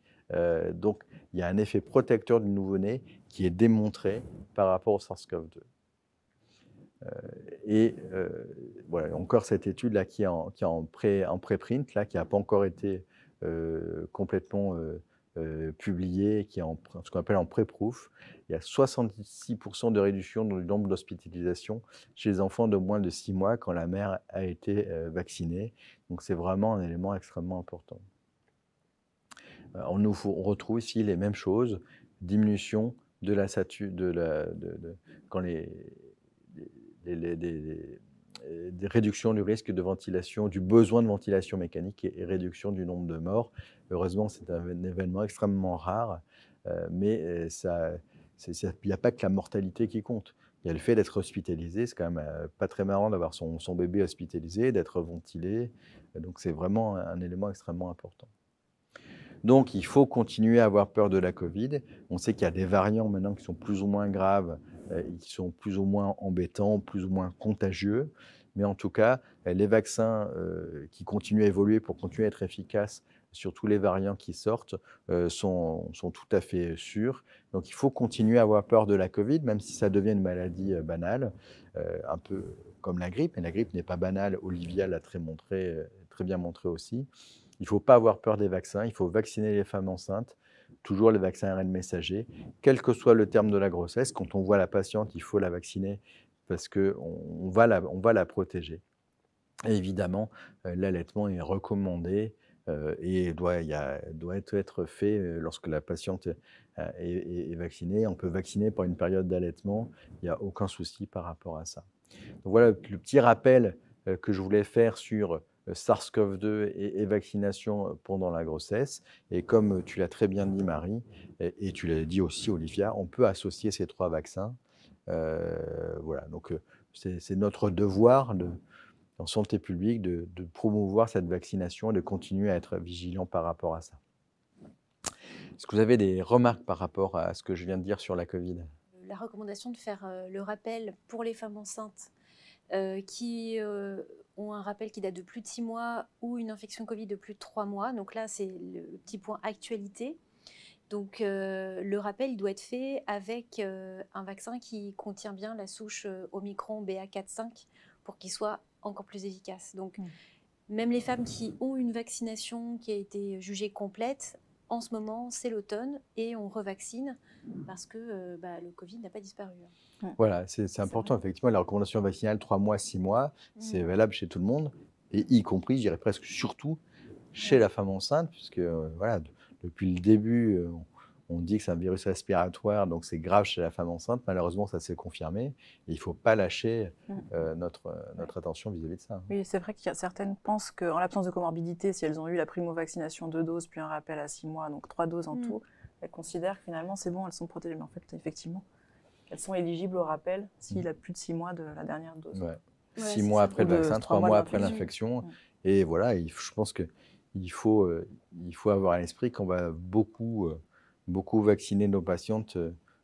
Speaker 1: Donc, il y a un effet protecteur du nouveau-né qui est démontré par rapport au SARS-CoV-2. Voilà, encore cette étude-là qui est en préprint, là, qui n'a pas encore été complètement publiée, qui est ce qu'on appelle en pré-proof. Il y a 66% de réduction du nombre d'hospitalisations chez les enfants de moins de 6 mois quand la mère a été vaccinée. Donc c'est vraiment un élément extrêmement important. On retrouve ici les mêmes choses, diminution de la quand des réductions du risque de ventilation, du besoin de ventilation mécanique et réduction du nombre de morts. Heureusement, c'est un événement extrêmement rare, mais il n'y a pas que la mortalité qui compte. Il y a le fait d'être hospitalisé, c'est quand même pas très marrant d'avoir son bébé hospitalisé, d'être ventilé. Donc c'est vraiment un élément extrêmement important. Donc il faut continuer à avoir peur de la Covid. On sait qu'il y a des variants maintenant qui sont plus ou moins graves, qui sont plus ou moins embêtants, plus ou moins contagieux. Mais en tout cas, les vaccins qui continuent à évoluer pour continuer à être efficaces sur tous les variants qui sortent sont tout à fait sûrs. Donc il faut continuer à avoir peur de la Covid, même si ça devient une maladie banale, un peu comme la grippe. Mais la grippe n'est pas banale, Olivia l'a très bien montré aussi. Il ne faut pas avoir peur des vaccins, il faut vacciner les femmes enceintes, toujours les vaccins ARN messagers, quel que soit le terme de la grossesse. Quand on voit la patiente, il faut la vacciner parce qu'on va la protéger. Et évidemment, l'allaitement est recommandé et doit être fait lorsque la patiente est vaccinée. On peut vacciner pour une période d'allaitement, il n'y a aucun souci par rapport à ça. Donc voilà le petit rappel que je voulais faire sur SARS-CoV-2 et vaccination pendant la grossesse. Et comme tu l'as très bien dit, Marie, et tu l'as dit aussi, Olivia, on peut associer ces 3 vaccins. Voilà, donc c'est notre devoir en santé publique de promouvoir cette vaccination et de continuer à être vigilant par rapport à ça. Est-ce que vous avez des remarques par rapport à ce que je viens de dire sur la Covid?
Speaker 2: La recommandation de faire le rappel pour les femmes enceintes qui ont un rappel qui date de plus de 6 mois ou une infection Covid de plus de 3 mois. Donc là, c'est le petit point actualité. Donc le rappel il doit être fait avec un vaccin qui contient bien la souche Omicron BA4-5 pour qu'il soit encore plus efficace. Donc même les femmes qui ont une vaccination qui a été jugée complète, en ce moment c'est l'automne et on revaccine parce que le Covid n'a pas disparu.
Speaker 1: Voilà, c'est important. Effectivement, la recommandation vaccinale 3 mois, 6 mois, c'est valable chez tout le monde, et y compris, je dirais presque surtout, chez la femme enceinte, puisque voilà, depuis le début, on dit que c'est un virus respiratoire, donc c'est grave chez la femme enceinte. Malheureusement, ça s'est confirmé. Et il ne faut pas lâcher notre attention vis-à-vis de ça.
Speaker 3: Oui, c'est vrai qu'il y a certaines pensent qu'en l'absence de comorbidité, si elles ont eu la primo-vaccination 2 doses, puis un rappel à 6 mois, donc 3 doses en tout, elles considèrent que finalement c'est bon, elles sont protégées. Mais en fait, effectivement, elles sont éligibles au rappel s'il a plus de 6 mois de la dernière dose.
Speaker 1: 6 mois après le vaccin, 3 mois après l'infection. Et voilà, je pense qu'il faut avoir à l'esprit qu'on va beaucoup vacciner nos patientes.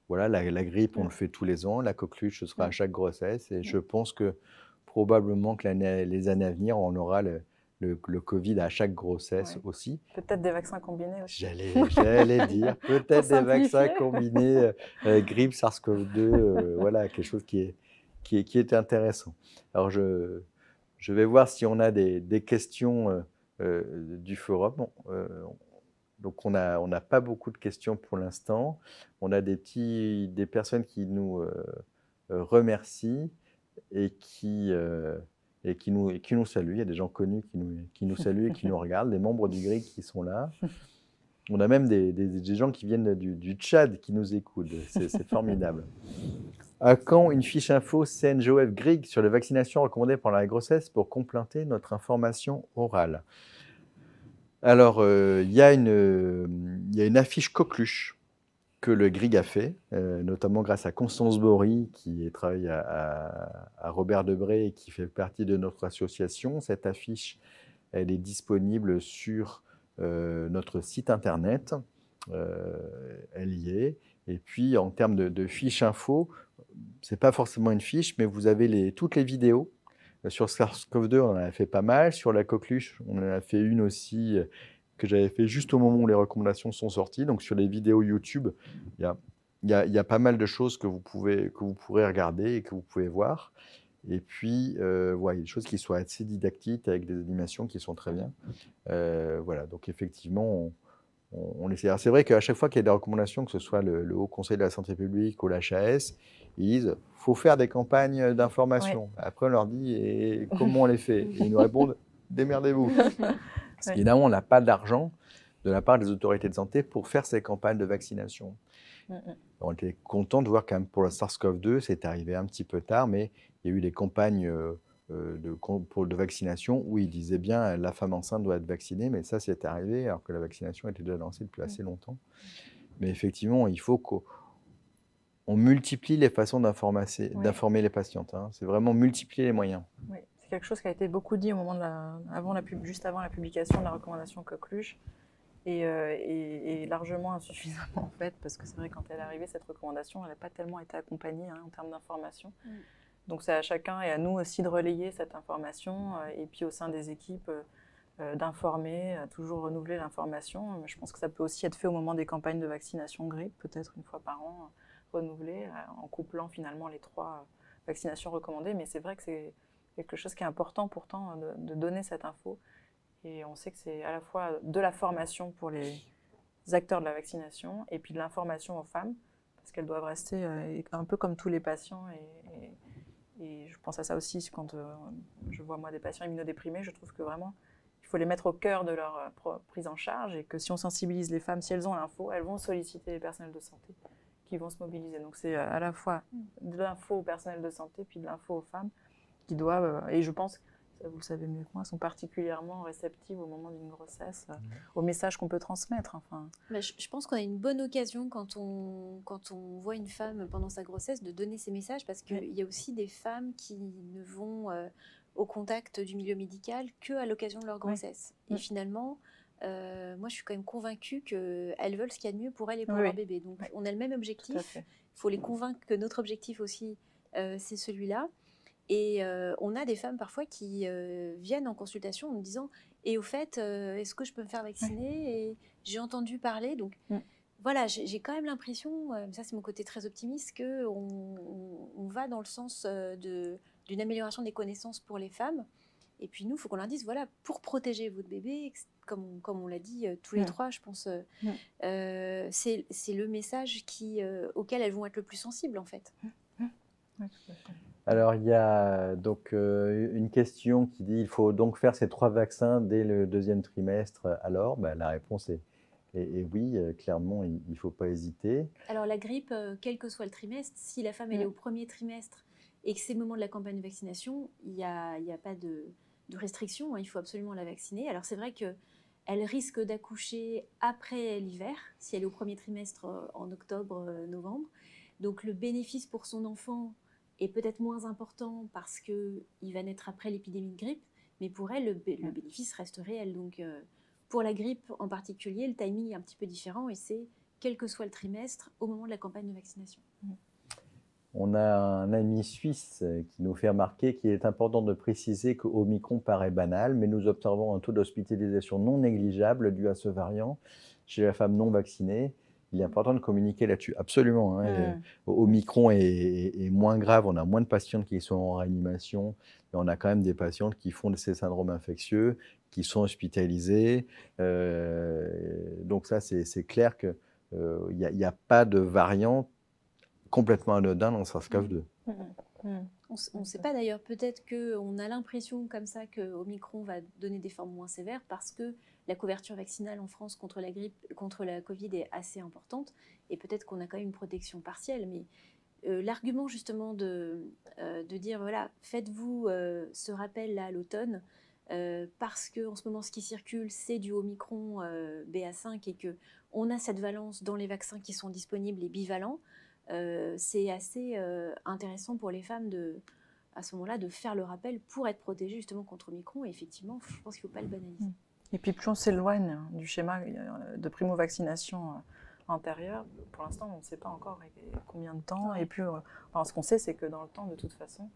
Speaker 1: Voilà, la grippe, on le fait tous les ans. La coqueluche, ce sera à chaque grossesse. Et je pense que probablement que les années à venir, on aura le Covid à chaque grossesse aussi.
Speaker 3: Peut-être des vaccins combinés aussi.
Speaker 1: J'allais dire, peut-être des vaccins combinés, grippe, SARS-CoV-2, voilà, quelque chose qui est intéressant. Alors, je vais voir si on a des questions du forum. Donc, on n'a pas beaucoup de questions pour l'instant. On a des personnes qui nous remercient et qui nous saluent. Il y a des gens connus qui nous saluent et qui nous regardent, des membres du GRIC qui sont là. On a même des gens qui viennent du Tchad qui nous écoutent. C'est formidable. À quand une fiche info CNGOF GRIC sur les vaccinations recommandées pendant la grossesse pour compléter notre information orale? Alors, il y a une affiche coqueluche que le GRIG a fait, notamment grâce à Constance Bory, qui travaille à Robert Debré et qui fait partie de notre association. Cette affiche, elle est disponible sur notre site internet. Elle y est. Et puis, en termes de fiche info, ce n'est pas forcément une fiche, mais vous avez toutes les vidéos. Sur SARS-CoV-2, on en a fait pas mal. Sur la coqueluche, on en a fait une aussi que j'avais fait juste au moment où les recommandations sont sorties. Donc, sur les vidéos YouTube, il y a pas mal de choses que vous pourrez regarder et que vous pouvez voir. Et puis, voilà, il y a des choses qui soient assez didactiques avec des animations qui sont très bien. Voilà, donc effectivement, on essaie. C'est vrai qu'à chaque fois qu'il y a des recommandations, que ce soit le Haut Conseil de la Santé publique ou l'HAS, ils disent « faut faire des campagnes d'information ». Ouais. Après, on leur dit et « comment on les fait ?» Et ils nous répondent « démerdez-vous ». Parce qu'évidemment, on n'a pas d'argent de la part des autorités de santé pour faire ces campagnes de vaccination. On était content de voir quand même pour le SARS-CoV-2, c'est arrivé un petit peu tard, mais il y a eu des campagnes de vaccination où ils disaient bien la femme enceinte doit être vaccinée, mais ça c'est arrivé alors que la vaccination était déjà lancée depuis assez longtemps. Mais effectivement, il faut qu'on multiplie les façons d'informer les patientes. Hein. C'est vraiment multiplier les moyens.
Speaker 3: Oui, c'est quelque chose qui a été beaucoup dit au moment juste avant la publication de la recommandation coqueluche. Et largement insuffisamment en fait, parce que c'est vrai quand elle est arrivée, cette recommandation, elle n'a pas tellement été accompagnée en termes d'information. Donc c'est à chacun et à nous aussi de relayer cette information et puis au sein des équipes d'informer, toujours renouveler l'information. Je pense que ça peut aussi être fait au moment des campagnes de vaccination grippe, peut-être une fois par an, renouvelées, en couplant finalement les 3 vaccinations recommandées. Mais c'est vrai que c'est quelque chose qui est important pourtant de donner cette info. Et on sait que c'est à la fois de la formation pour les acteurs de la vaccination et puis de l'information aux femmes, parce qu'elles doivent rester un peu comme tous les patients. Et je pense à ça aussi quand je vois moi des patients immunodéprimés. Je trouve que vraiment, il
Speaker 4: qu'il faut les mettre au cœur de leur prise en charge et que si on sensibilise les femmes, si elles ont l'info, elles vont solliciter les personnels de santé qui vont se mobiliser. Donc c'est à la fois de l'info au personnel de santé puis de l'info aux femmes qui doivent, et je pense, vous le savez mieux que moi, sont particulièrement réceptives au moment d'une grossesse, aux messages qu'on peut transmettre. Enfin.
Speaker 2: Je pense qu'on a une bonne occasion quand on voit une femme pendant sa grossesse de donner ces messages parce qu'il y a aussi des femmes qui ne vont au contact du milieu médical qu'à l'occasion de leur grossesse. Et finalement, moi je suis quand même convaincue qu'elles veulent ce qu'il y a de mieux pour elles et pour leur bébé. Donc on a le même objectif, il faut les convaincre que notre objectif aussi c'est celui-là. Et on a des femmes parfois qui viennent en consultation en me disant « Et au fait, est-ce que je peux me faire vacciner ?» Et j'ai entendu parler. Donc voilà, j'ai quand même l'impression, ça c'est mon côté très optimiste, qu'on va dans le sens d'une amélioration des connaissances pour les femmes. Et puis nous, il faut qu'on leur dise, voilà, pour protéger votre bébé, comme on l'a dit tous les trois, je pense, c'est le message auquel elles vont être le plus sensibles en fait.
Speaker 1: Alors, il y a donc une question qui dit il faut donc faire ces 3 vaccins dès le 2e trimestre. Alors, la réponse est oui, clairement, il ne faut pas hésiter.
Speaker 2: Alors, la grippe, quel que soit le trimestre, si la femme elle est au 1er trimestre et que c'est le moment de la campagne de vaccination, il n'y a pas de restriction, il faut absolument la vacciner. Alors, c'est vrai qu'elle risque d'accoucher après l'hiver, si elle est au 1er trimestre en octobre, novembre. Donc, le bénéfice pour son enfant est peut-être moins important parce qu'il va naître après l'épidémie de grippe, mais pour elle, le bénéfice reste réel. Donc, pour la grippe en particulier, le timing est un petit peu différent et c'est quel que soit le trimestre au moment de la campagne de vaccination.
Speaker 1: On a un ami suisse qui nous fait remarquer qu'il est important de préciser qu'Omicron paraît banal, mais nous observons un taux d'hospitalisation non négligeable dû à ce variant chez la femme non vaccinée. Il est important de communiquer là-dessus, absolument. Omicron est moins grave, on a moins de patientes qui sont en réanimation, mais on a quand même des patientes qui font ces syndromes infectieux, qui sont hospitalisées. Donc ça, c'est clair qu'il n'y a pas de variant complètement anodin dans SARS-CoV-2.
Speaker 2: On ne sait pas d'ailleurs, peut-être qu'on a l'impression comme ça que Omicron va donner des formes moins sévères parce que la couverture vaccinale en France contre la grippe, contre la Covid est assez importante et peut-être qu'on a quand même une protection partielle. Mais l'argument justement de dire voilà, faites-vous ce rappel là à l'automne parce qu'en ce moment ce qui circule c'est du Omicron BA5 et qu'on a cette valence dans les vaccins qui sont disponibles, les bivalents. C'est assez intéressant pour les femmes à ce moment-là de faire le rappel pour être protégées justement contre Omicron. Et effectivement, je pense qu'il ne faut pas le banaliser.
Speaker 4: Et puis plus on s'éloigne du schéma de primo-vaccination antérieure, pour l'instant on ne sait pas encore combien de temps. Et puis ce qu'on sait c'est que dans le temps de toute façon,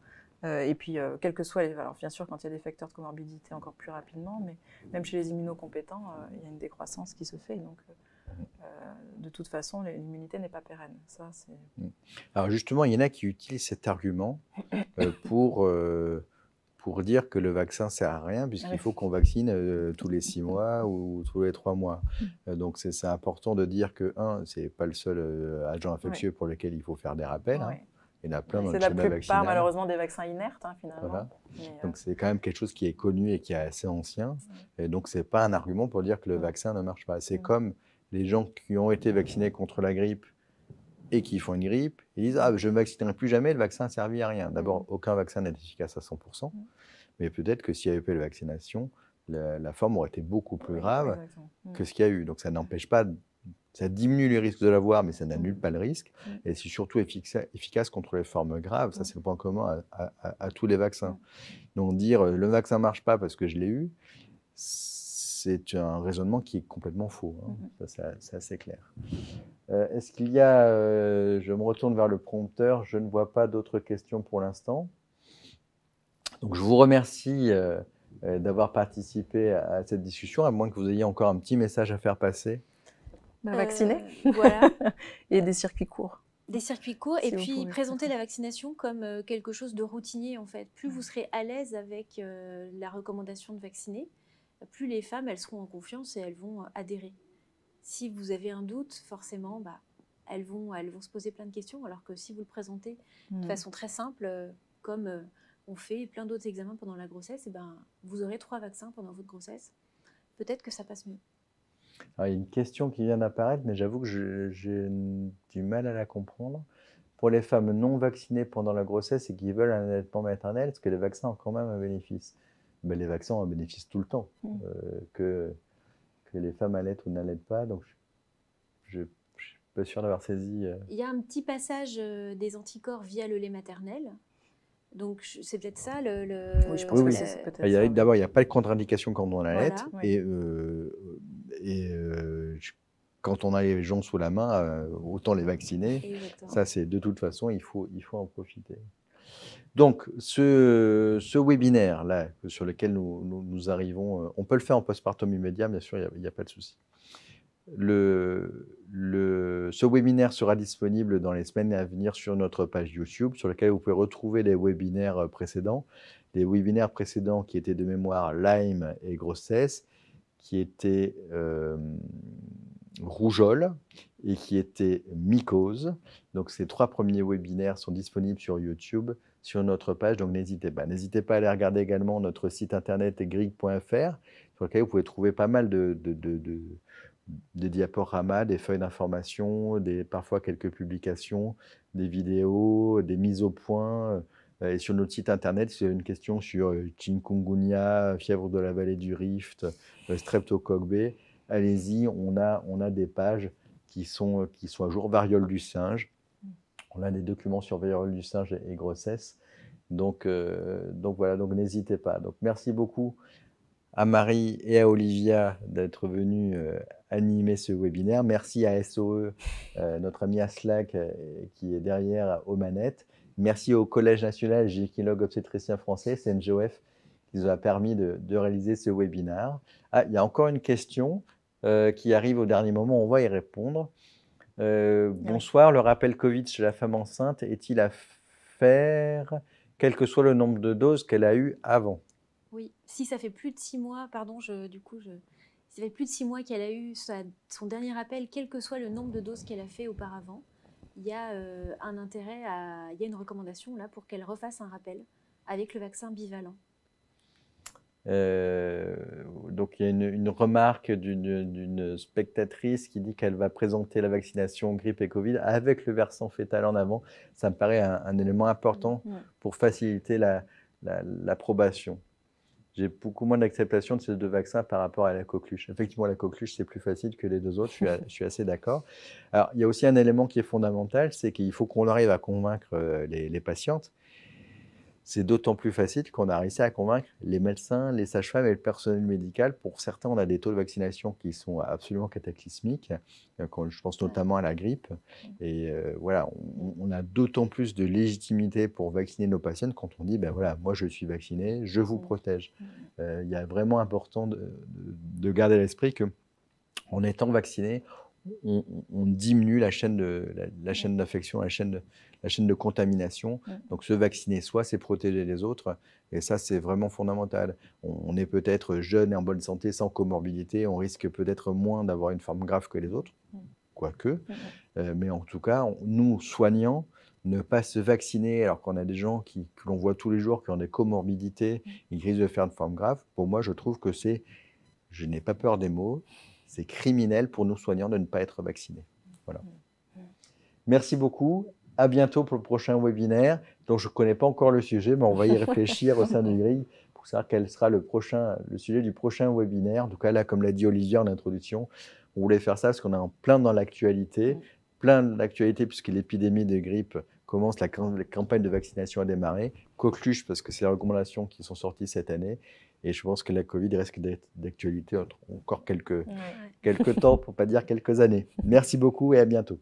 Speaker 4: et puis quel que soit alors bien sûr quand il y a des facteurs de comorbidité encore plus rapidement, mais même chez les immunocompétents, il y a une décroissance qui se fait. Donc de toute façon, l'immunité n'est pas pérenne. Ça,
Speaker 1: alors justement, il y en a qui utilisent cet argument pour dire que le vaccin ne sert à rien, puisqu'il faut qu'on vaccine tous les 6 mois ou tous les 3 mois. Donc c'est important de dire que, ce n'est pas le seul agent infectieux pour lequel il faut faire des rappels. Il y en a plein dans le schéma vaccinal.
Speaker 4: C'est la plupart, malheureusement, des vaccins inertes, finalement.
Speaker 1: Voilà. Donc c'est quand même quelque chose qui est connu et qui est assez ancien. Et donc ce n'est pas un argument pour dire que le vaccin ne marche pas. C'est comme les gens qui ont été vaccinés contre la grippe et qui font une grippe, ils disent « Ah, je ne me vaccinerai plus jamais, le vaccin n'a servi à rien ». D'abord, aucun vaccin n'est efficace à 100%, mais peut-être que s'il n'y avait pas eu la vaccination, la forme aurait été beaucoup plus grave que ce qu'il y a eu. Donc ça n'empêche pas, ça diminue les risques de l'avoir, mais ça n'annule pas le risque. Et c'est surtout efficace contre les formes graves. Ça, c'est le point commun à tous les vaccins. Donc dire « le vaccin ne marche pas parce que je l'ai eu », c'est un raisonnement qui est complètement faux. Ça, c'est assez clair. Est-ce qu'il y a... je me retourne vers le prompteur. Je ne vois pas d'autres questions pour l'instant. Donc, je vous remercie d'avoir participé à cette discussion, à moins que vous ayez encore un petit message à faire passer.
Speaker 4: Vacciner.
Speaker 2: Voilà.
Speaker 4: Et des circuits courts.
Speaker 2: Des circuits courts, et puis présenter la vaccination comme quelque chose de routinier, en fait. Plus vous serez à l'aise avec la recommandation de vacciner, plus les femmes, elles seront en confiance et elles vont adhérer. Si vous avez un doute, forcément, elles vont se poser plein de questions, alors que si vous le présentez de façon très simple, comme on fait plein d'autres examens pendant la grossesse, vous aurez 3 vaccins pendant votre grossesse. peut-être que ça passe mieux.
Speaker 1: Alors, il y a une question qui vient d'apparaître, mais j'avoue que j'ai du mal à la comprendre. Pour les femmes non vaccinées pendant la grossesse et qui veulent un allaitement maternel, est-ce que les vaccins ont quand même un bénéfice? Ben, les vaccins ont un bénéfice tout le temps, que les femmes allaitent ou n'allaitent pas. Donc, je ne suis pas sûr d'avoir saisi.
Speaker 2: Il y a un petit passage des anticorps via le lait maternel. Donc, c'est peut-être ça
Speaker 4: Oui, je pense que c'est peut-être ça.
Speaker 1: D'abord, il n'y a pas de contre-indication quand on allait.
Speaker 2: Voilà.
Speaker 1: Et quand on a les gens sous la main, autant les vacciner.
Speaker 2: Exactement.
Speaker 1: Ça, c'est de toute façon, il faut en profiter. Donc, ce webinaire-là, sur lequel nous arrivons, on peut le faire en postpartum immédiat, bien sûr, il n'y a pas de souci. Ce webinaire sera disponible dans les semaines à venir sur notre page YouTube, sur laquelle vous pouvez retrouver les webinaires précédents. Les webinaires précédents qui étaient de mémoire Lyme et grossesse, qui étaient rougeole et qui étaient mycose. Donc ces 3 premiers webinaires sont disponibles sur YouTube, sur notre page, donc n'hésitez pas. N'hésitez pas à aller regarder également notre site internet grig.fr, sur lequel vous pouvez trouver pas mal de diaporamas, des feuilles d'information, parfois quelques publications, des vidéos, des mises au point. Et sur notre site internet, si vous avez une question sur chikungunya, fièvre de la vallée du Rift, streptocoque B, allez-y, on a des pages qui sont à jour, variole du singe. On a des documents sur variole du singe et grossesse. Donc voilà, donc n'hésitez pas. Donc merci beaucoup à Marie et à Olivia d'être venus animer ce webinaire. Merci à SOE, notre ami Aslak, qui est derrière aux manettes. Merci au Collège national gynécologue obstétricien français, CNGOF, qui nous a permis de réaliser ce webinaire. Ah, il y a encore une question qui arrive au dernier moment, on va y répondre. Bonsoir, le rappel Covid chez la femme enceinte est-il à faire, quel que soit le nombre de doses qu'elle a eu avant?
Speaker 2: Oui, si ça fait plus de 6 mois, pardon, ça fait plus de 6 mois qu'elle a eu son dernier rappel, quel que soit le nombre de doses qu'elle a fait auparavant, il y a un intérêt, il y a une recommandation là pour qu'elle refasse un rappel avec le vaccin bivalent.
Speaker 1: Donc il y a une remarque d'une spectatrice qui dit qu'elle va présenter la vaccination grippe et Covid avec le versant fœtal en avant. Ça me paraît un élément important pour faciliter l'approbation. J'ai beaucoup moins d'acceptation de ces 2 vaccins par rapport à la coqueluche. Effectivement, la coqueluche, c'est plus facile que les 2 autres, je suis assez d'accord. Alors, il y a aussi un élément qui est fondamental, c'est qu'il faut qu'on arrive à convaincre les patientes. C'est d'autant plus facile qu'on a réussi à convaincre les médecins, les sages-femmes et le personnel médical. Pour certains, on a des taux de vaccination qui sont absolument cataclysmiques. Je pense notamment à la grippe. Et voilà, on a d'autant plus de légitimité pour vacciner nos patients quand on dit, ben voilà, moi je suis vacciné, je vous protège. Il y a vraiment important de garder à l'esprit qu'en étant vacciné, on diminue la chaîne d'infection, la chaîne de contamination. Donc se vacciner soi, c'est protéger les autres. Et ça, c'est vraiment fondamental. On est peut-être jeune et en bonne santé, sans comorbidité. On risque peut-être moins d'avoir une forme grave que les autres, quoique. Mais en tout cas, nous, soignants, ne pas se vacciner alors qu'on a des gens que l'on voit tous les jours qui ont des comorbidités et qui risquent de faire une forme grave, pour moi, je trouve que je n'ai pas peur des mots, c'est criminel pour nous soignants de ne pas être vaccinés. Voilà. Merci beaucoup. À bientôt pour le prochain webinaire, dont je ne connais pas encore le sujet, mais on va y réfléchir au sein du Grig pour savoir quel sera le sujet du prochain webinaire. En tout cas, là, comme l'a dit Olivia en introduction, on voulait faire ça parce qu'on est en plein dans l'actualité, puisque l'épidémie de grippe commence, la campagne de vaccination a démarré. Coqueluche, parce que c'est les recommandations qui sont sorties cette année. Et je pense que la Covid risque d'être d'actualité encore quelques temps, pour ne pas dire quelques années. Merci beaucoup et à bientôt.